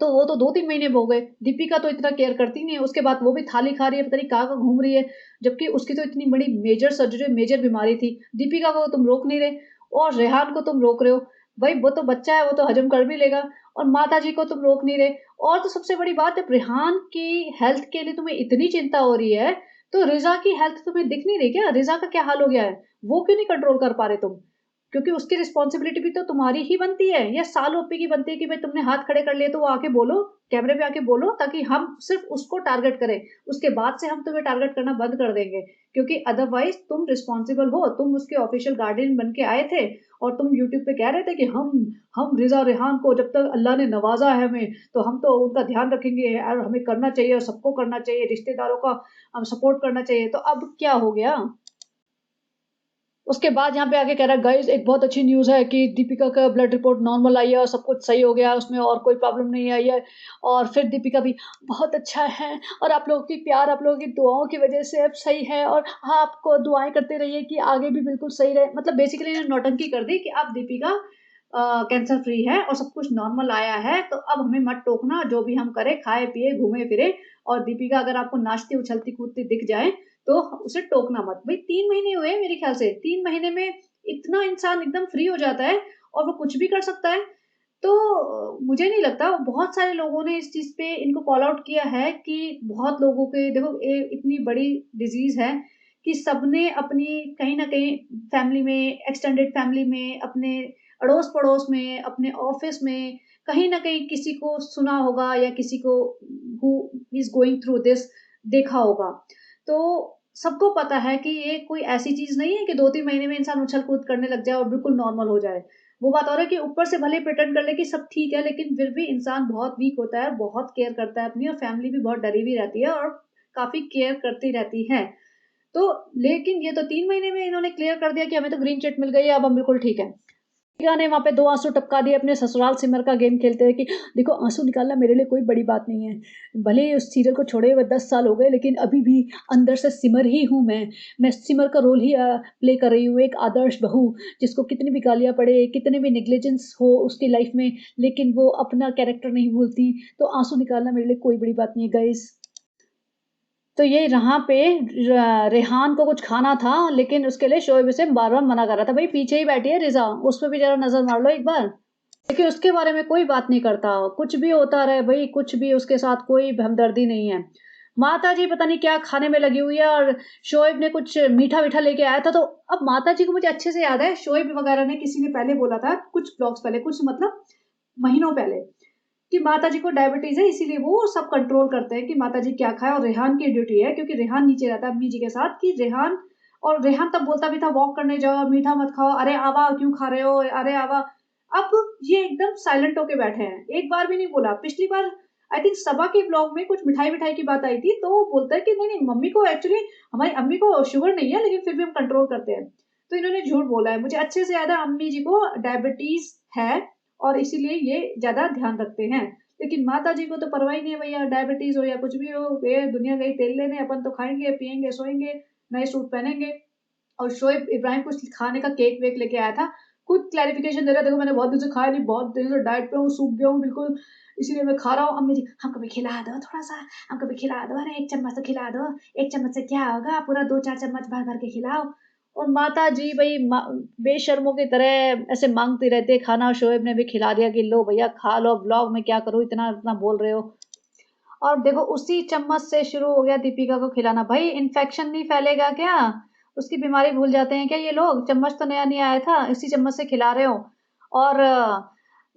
तो वो तो 2-3 महीने हो गए। दीपिका तो इतना केयर करती नहीं है, उसके बाद वो भी थाली खा रही है, पता नहीं कहाँ-कहाँ घूम रही है, जबकि उसकी तो इतनी बड़ी मेजर सर्जरी, मेजर बीमारी थी। दीपिका को तुम रोक नहीं रहे और रेहान को तुम रोक रहे हो। भई वो तो बच्चा है, वो तो हज़म कर भी लेगा और माताजी को तुम रोक नहीं रहे। और तो सबसे बड़ी बात है, रेहान की हेल्थ के लिए तुम्हें इतनी चिंता हो रही है, तो रिज़ा की हेल्थ तुम्हें दिख नहीं रही क्या? रिज़ा का क्या हाल हो गया है? वो क्यों नहीं कंट्रोल कर पा रहे तुम? क्योंकि उसकी रिस्पॉन्सिबिलिटी भी तो तुम्हारी ही बनती है या साल ओपी की बनती है कि भाई तुमने हाथ खड़े कर लिए तो वो आके बोलो, कैमरे पे आके बोलो ताकि हम सिर्फ उसको टारगेट करें। उसके बाद से हम तुम्हें टारगेट करना बंद कर देंगे क्योंकि अदरवाइज तुम रिस्पॉन्सिबल हो, तुम उसके ऑफिशियल गार्डियन बन के आए थे और तुम यूट्यूब पे कह रहे थे कि हम रिजा रेहान को जब तक अल्लाह ने नवाजा है हमें तो हम तो उनका ध्यान रखेंगे और हमें करना चाहिए और सबको करना चाहिए, रिश्तेदारों का हम सपोर्ट करना चाहिए। तो अब क्या हो गया? उसके बाद यहाँ पे आके कह रहा है गाइस एक बहुत अच्छी न्यूज़ है कि दीपिका का ब्लड रिपोर्ट नॉर्मल आई है और सब कुछ सही हो गया है, उसमें और कोई प्रॉब्लम नहीं आई है। और फिर दीपिका भी बहुत अच्छा है और आप लोगों की प्यार, आप लोगों की दुआओं की वज़ह से अब सही है और हाँ, आपको दुआएँ करते रहिए कि आगे भी बिल्कुल सही रहे। मतलब बेसिकली इन्होंने नौटंकी कर दी कि अब दीपिका कैंसर फ्री है और सब कुछ नॉर्मल आया है, तो अब हमें मत टोकना, जो भी हम करें, खाए-पिए, घूमे-फिरे और दीपिका अगर आपको नाचती, उछलती-कूदती दिख जाए, तो उसे टोकना मत। भई 3 महीने हुए हैं मेरे ख़्याल से, 3 महीने में इतना इंसान एकदम फ्री हो जाता है और वो कुछ भी कर सकता है। तो मुझे नहीं लगता बहुत सारे लोगों ने इस चीज़ पे इनको कॉल आउट किया है कि बहुत लोगों के देखो ये इतनी बड़ी डिज़ीज़ है कि सबने अपनी कहीं न कहीं फैमिली में, एक्सटेंडेड फैमिली में, अपने अड़ोस-पड़ोस में, अपने ऑफ़िस में, कहीं न कहीं किसी को सुना होगा या किसी को who is going through this देखा होगा। तो सबको पता है कि ये कोई ऐसी चीज़ नहीं है कि 2-3 महीने में इंसान उछल-कूद करने लग जाए और बिल्कुल नॉर्मल हो जाए। वो बात और है कि ऊपर से भले ही प्रिटेंड कर ले कि सब ठीक है, लेकिन फिर भी इंसान बहुत वीक होता है, बहुत केयर करता है अपनी और फैमिली भी बहुत डरी हुई रहती है और काफ़ी केयर करती रहती है। तो लेकिन ये तो 3 महीने में इन्होंने क्लियर कर दिया कि हमें तो ग्रीन चिट मिल गई है, अब हम बिल्कुल ठीक है। दीपिका ने वहाँ पे 2 आँसू टपका दिए अपने ससुराल सिमर का गेम खेलते हुए कि देखो आँसू निकालना मेरे लिए कोई बड़ी बात नहीं है। भले ही उस सीरियल को छोड़े हुए 10 साल हो गए लेकिन अभी भी अंदर से सिमर ही हूँ मैं। मैं सिमर का रोल ही प्ले कर रही हूँ, एक आदर्श बहू जिसको कितनी भी गालियाँ पड़े, कितने भी नेग्लिजेंस हो उसकी लाइफ़ में लेकिन वो अपना कैरेक्टर नहीं भूलती। तो आँसू निकालना मेरे लिए कोई बड़ी बात नहीं है गाइज़। तो ये यहाँ पे रेहान को कुछ खाना था, लेकिन उसके लिए शोएब उसे बार-बार मना कर रहा था, "भई पीछे ही बैठी है रिज़ा, उस पे भी ज़रा नज़र मार लो एक बार।" लेकिन उसके बारे में कोई बात नहीं करता, कुछ भी होता रहे भई, कुछ भी उसके साथ कोई हमदर्दी नहीं है। माताजी पता नहीं क्या खाने में लगी हुई है और शोएब ने कुछ मीठा-वीठा लेके आया था, तो अब माताजी को मुझे अच्छे से याद है, शोएब वगैरह ने किसी ने पहले बोला था, कुछ ब्लॉग्स पहले, कुछ मतलब महीनों पहले कि माताजी को डायबिटीज़ है इसीलिए वो सब कंट्रोल करते हैं कि माताजी क्या खाए और रेहान की ड्यूटी है क्योंकि रेहान नीचे रहता है अम्मी जी के साथ कि रेहान तब बोलता भी था वॉक करने जाओ, मीठा मत खाओ, अरे आवा क्यों खा रहे हो? अरे आवा। अब ये एकदम साइलेंट होके बैठे हैं, एक बार भी नहीं बोला। पिछली बार आई थिंक सबा के ब्लॉग में कुछ मिठाई-विठाई की बात आई थी, तो वो बोलता है कि नहीं-नहीं मम्मी को एक्चुअली हमारी अम्मी को शुगर नहीं है लेकिन फिर भी हम कंट्रोल करते हैं। तो इन्होंने झूठ बोला है। मुझे अच्छे से याद है अम्मी जी को डायबिटीज़ है और इसीलिए ये ज़्यादा ध्यान रखते हैं। लेकिन माताजी को तो परवाह ही नहीं है भैया डायबिटीज़ हो या कुछ भी हो, ये दुनिया गई तेल लेने, अपन तो खाएँगे, पिएँगे, सोएँगे, नए सूट पहनेंगे। और शोएब इब्राहिम कुछ खाने का केक-वेक लेके आया था। खुद क्लैरिफ़िकेशन दे रहा है, देखो मैंने बहुत दिन से खाया नहीं, बहुत दिन से डाइट पे हूँ, सूख गया हूँ बिल्कुल, इसीलिए मैं खा रहा हूँ। अम्मी जी, हमको भी खिला दो थोड़ा-सा, हमको भी खिला दो, अरे 1 चम्मच तो खिला दो, 1 चम्मच से क्या होगा, पूरा 2-4 चम्मच भर-भर के खिलाओ। और माताजी भई बेशर्मों की तरह ऐसे माँगती रहती है खाना और शोएब ने भी खिला दिया कि लो भैया खा लो, व्लॉग में क्या करूँ, इतना-इतना बोल रहे हो। और देखो उसी चम्मच से शुरू हो गया दीपिका को खिलाना। भाई इन्फेक्शन नहीं फैलेगा क्या? उसकी बीमारी भूल जाते हैं क्या ये लोग? चम्मच तो नया नहीं आया था, इसी चम्मच से खिला रहे हो। और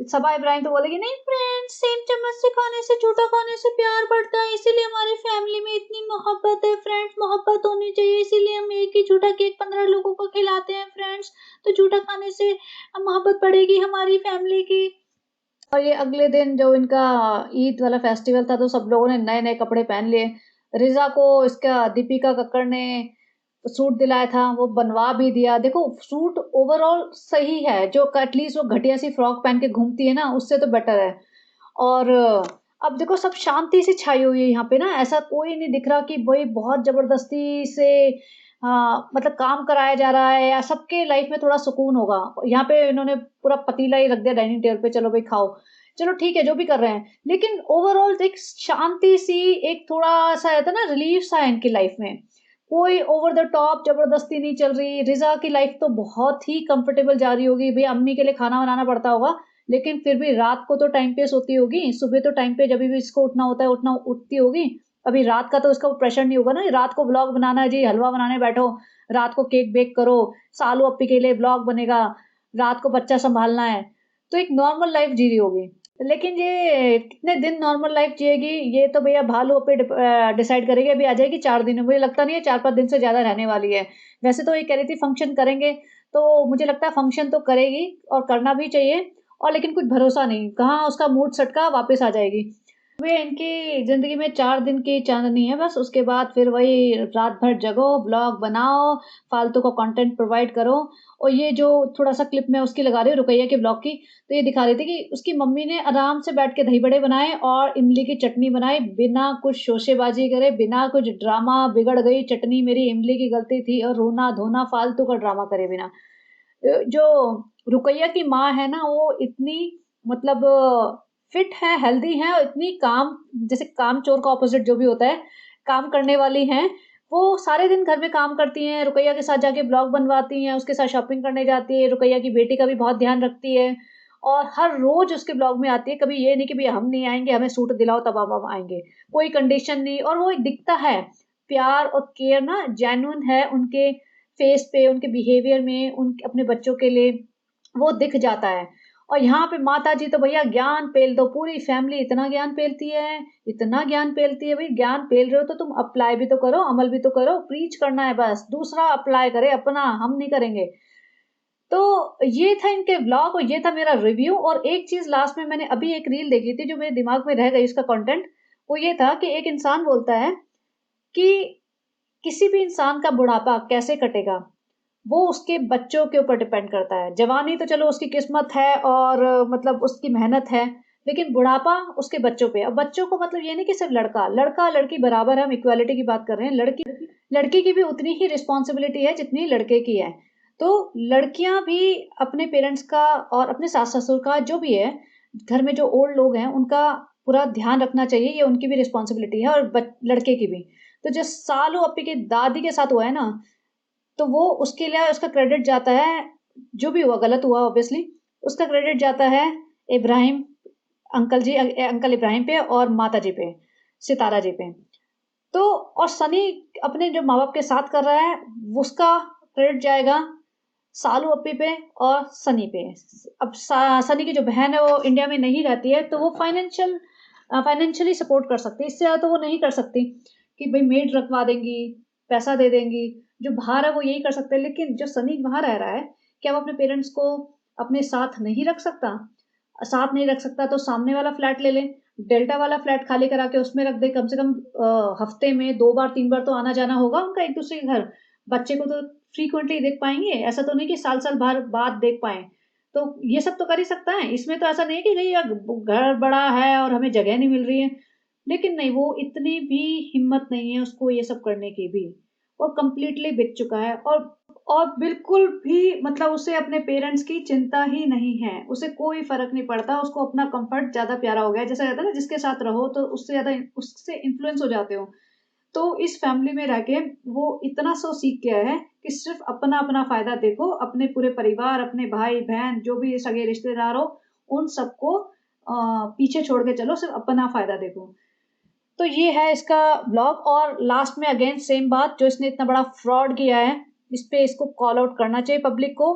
सबा इब्राहिम तो बोलेगी नहीं फ्रेंड्स, सेम चम्मच से खाने से, झूठा खाने से प्यार बढ़ता है, इसीलिए हमारी फैमिली में इतनी मोहब्बत है फ्रेंड्स, मोहब्बत होनी चाहिए, इसीलिए हम एक ही झूठा केक 15 लोगों को खिलाते हैं फ्रेंड्स, तो झूठा खाने से मोहब्बत बढ़ेगी हमारी फैमिली की। और ये अगले दिन जो इनका ईद वाला फेस्टिवल था, तो सब लोगों ने नए नए कपड़े पहन लिए। रिजा को इसका दीपिका कक्कड़ ने सूट दिलाया था, वो बनवा भी दिया। देखो सूट ओवरऑल सही है, जो एटलीस्ट वो घटिया सी फ्रॉक पहन के घूमती है ना, उससे तो बेटर है। और अब देखो सब शांति से छाई हुई है यहाँ पे ना, ऐसा कोई नहीं दिख रहा कि भाई बहुत जबरदस्ती से मतलब काम कराया जा रहा है, या सबके लाइफ में थोड़ा सुकून होगा। यहाँ पे इन्होंने पूरा पतीला ही रख दिया डाइनिंग टेबल पे, चलो भाई खाओ, चलो ठीक है जो भी कर रहे हैं, लेकिन ओवरऑल एक शांति सी, एक थोड़ा सा रहता है ना रिलीफ सा है इनकी लाइफ में। कोई ओवर द टॉप जबरदस्ती नहीं चल रही। रिजा की लाइफ तो बहुत ही कंफर्टेबल जा रही होगी, भाई अम्मी के लिए खाना बनाना पड़ता होगा, लेकिन फिर भी रात को तो टाइम पे सोती होगी, सुबह तो टाइम पे जब भी इसको उठना होता है उठना उठती होगी। अभी रात का तो इसका प्रेशर नहीं होगा ना, रात को व्लॉग बनाना है जी, हलवा बनाने बैठो, रात को केक बेक करो, सालू अप्पी के लिए व्लॉग बनेगा, रात को बच्चा संभालना है, तो एक नॉर्मल लाइफ जी रही होगी। लेकिन ये कितने दिन नॉर्मल लाइफ जिएगी, ये तो भैया भालू पे डिसाइड करेगी। अभी आ जाएगी 4 दिन में, मुझे लगता नहीं है 4-5 दिन से ज़्यादा रहने वाली है। वैसे तो ये कह रही थी फंक्शन करेंगे, तो मुझे लगता है फंक्शन तो करेगी और करना भी चाहिए, और लेकिन कुछ भरोसा नहीं, कहाँ उसका मूड सटका वापस आ जाएगी। वे इनकी ज़िंदगी में 4 दिन की चाँदनी है बस, उसके बाद फिर वही रात भर जगो, ब्लॉग बनाओ, फालतू का कंटेंट प्रोवाइड करो। और ये जो थोड़ा-सा क्लिप मैं उसकी लगा रही हूँ रुकैया के ब्लॉग की, तो ये दिखा रही थी कि उसकी मम्मी ने आराम से बैठ के दही बड़े बनाए और इमली की चटनी बनाई, बिना कुछ शोशेबाजी करे, बिना कुछ ड्रामा, बिगड़ गई चटनी मेरी, इमली की गलती थी, और रोना-धोना फालतू का ड्रामा करे बिना। जो रुकैया की माँ है ना, वो इतनी मतलब फिट है, हेल्दी है, और इतनी काम, जैसे कामचोर का ऑपोज़िट जो भी होता है, काम करने वाली हैं। वो सारे दिन घर में काम करती हैं, रुकैया के साथ जाके ब्लॉग बनवाती हैं, उसके साथ शॉपिंग करने जाती है, रुकैया की बेटी का भी बहुत ध्यान रखती है, और हर रोज़ उसके ब्लॉग में आती है। कभी ये नहीं कि भई हम नहीं आएँगे, हमें सूट दिलाओ तब हम आएँगे, कोई कंडीशन नहीं। और वो दिखता है, प्यार और केयर ना जेन्युइन है उनके फेस पे, उनके बिहेवियर में, उन अपने बच्चों के लिए वो दिख जाता है। और यहाँ पे माताजी तो भैया ज्ञान पेल दो, पूरी फैमिली इतना ज्ञान पेलती है, इतना ज्ञान पेलती है, भई ज्ञान पेल रहे हो तो तुम अप्लाई भी तो करो, अमल भी तो करो, प्रीच करना है बस, दूसरा अप्लाई करे, अपना हम नहीं करेंगे। तो ये था इनके व्लॉग और ये था मेरा रिव्यू। और एक चीज़ लास्ट में मैंने अभी एक रील देखी थी जो मेरे दिमाग में रह गई उसका कंटेंट, वो ये था कि एक इंसान बोलता है कि किसी भी इंसान का बुढ़ापा कैसे कटेगा, वो उसके बच्चों के ऊपर डिपेंड करता है। जवानी तो चलो उसकी किस्मत है और मतलब उसकी मेहनत है, लेकिन बुढ़ापा उसके बच्चों पे। अब बच्चों को मतलब ये नहीं कि सिर्फ लड़का-लड़की बराबर है, हम इक्वालिटी की बात कर रहे हैं। लड़की लड़की की भी उतनी ही रिस्पॉन्सिबिलिटी है जितनी लड़के की है। तो लड़कियाँ भी अपने पेरेंट्स का और अपने सास-ससुर का जो भी है, घर में जो ओल्ड लोग हैं, उनका पूरा ध्यान रखना चाहिए, ये उनकी भी रिस्पॉन्सिबिलिटी है और लड़के की भी। तो जो सालू अप्पी की दादी के साथ हुआ है ना, तो वो उसके लिए उसका क्रेडिट जाता है, जो भी हुआ गलत हुआ ऑब्वियसली, उसका क्रेडिट जाता है इब्राहिम अंकल जी, अंकल इब्राहिम पे और माताजी पे, सितारा जी पे। तो और सनी अपने जो माँ-बाप के साथ कर रहा है, उसका क्रेडिट जाएगा सालू अप्पी पे और सनी पे। अब सनी की जो बहन है वो इंडिया में नहीं रहती है, तो वो फाइनेंशियली सपोर्ट कर सकती है, इससे ज़्यादा तो वो नहीं कर सकती कि भई मेड रखवा देंगी, पैसा दे देंगी। जो बाहर है वो यही कर सकते हैं, लेकिन जो सनी वहाँ रह रहा है, क्या वो अपने पेरेंट्स को अपने साथ नहीं रख सकता? साथ नहीं रख सकता तो सामने वाला फ्लैट ले ले, डेल्टा वाला फ्लैट खाली करा के उसमें रख दे, कम से कम हफ्ते में 2 बार 3 बार तो आना-जाना होगा उनका एक-दूसरे के घर। बच्चे को तो फ्रीक्वेंटली देख पाएँगे, ऐसा तो नहीं कि साल-साल भर बाद देख पाएँ। तो ये सब तो कर ही सकता है, इसमें तो ऐसा नहीं है कि भई घर बड़ा है और हमें जगह नहीं मिल रही है। लेकिन नहीं, वो इतनी भी हिम्मत नहीं है उसको ये सब करने की भी। वो कंप्लीटली बिक चुका है, और बिल्कुल भी मतलब उसे अपने पेरेंट्स की चिंता ही नहीं है। उसे कोई फ़र्क नहीं पड़ता, उसको अपना कम्फ़र्ट ज़्यादा प्यारा हो गया है। जैसा रहता है ना जिसके साथ रहो तो उससे ज़्यादा उससे इन्फ्लुएंस हो जाते हो। तो इस फैमिली में रह के वो इतना सो सीख गया है कि सिर्फ़ अपना-अपना फ़ायदा देखो, अपने पूरे परिवार, अपने भाई-बहन जो भी सगे रिश्तेदार हो, उन सबको पीछे छोड़ के चलो, सिर्फ़ अपना फ़ायदा देखो। तो ये है इसका ब्लॉग। और लास्ट में अगेन सेम बात, जो इसने इतना बड़ा फ्रॉड किया है, इस पे इसको कॉल आउट करना चाहिए पब्लिक को।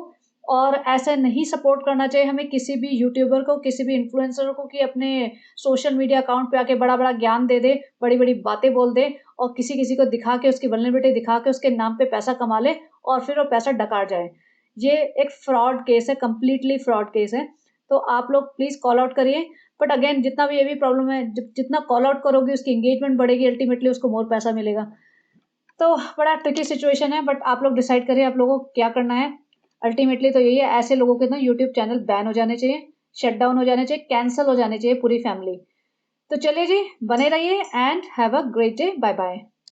और ऐसे नहीं सपोर्ट करना चाहिए हमें किसी भी यूट्यूबर को, किसी भी इन्फ्लुएंसर को कि अपने सोशल मीडिया अकाउंट पे आके बड़ा-बड़ा ज्ञान दे दे, बड़ी-बड़ी बातें बोल दे और किसी-किसी को दिखा के उसकी वल्नरेबिलिटी दिखा के उसके नाम पे पैसा कमा ले और फिर वो पैसा डकार जाए। ये एक फ्रॉड केस है, कंप्लीटली फ्रॉड केस है। तो आप लोग प्लीज़ कॉल आउट करिए। बट अगेन जितना भी ये भी प्रॉब्लम है, जितना कॉल आउट करोगे उसकी एंगेजमेंट बढ़ेगी, अल्टीमेटली उसको मोर पैसा मिलेगा। तो बड़ा ट्रिकी सिचुएशन है, बट आप लोग डिसाइड करिए आप लोगों को क्या करना है। अल्टीमेटली तो यही है, ऐसे लोगों के ना यूट्यूब चैनल बैन हो जाने चाहिए, शट डाउन हो जाने चाहिए, कैंसल हो जाने चाहिए पूरी फैमिली। तो चलिए जी, बने रहिए and have a great day. Bye bye.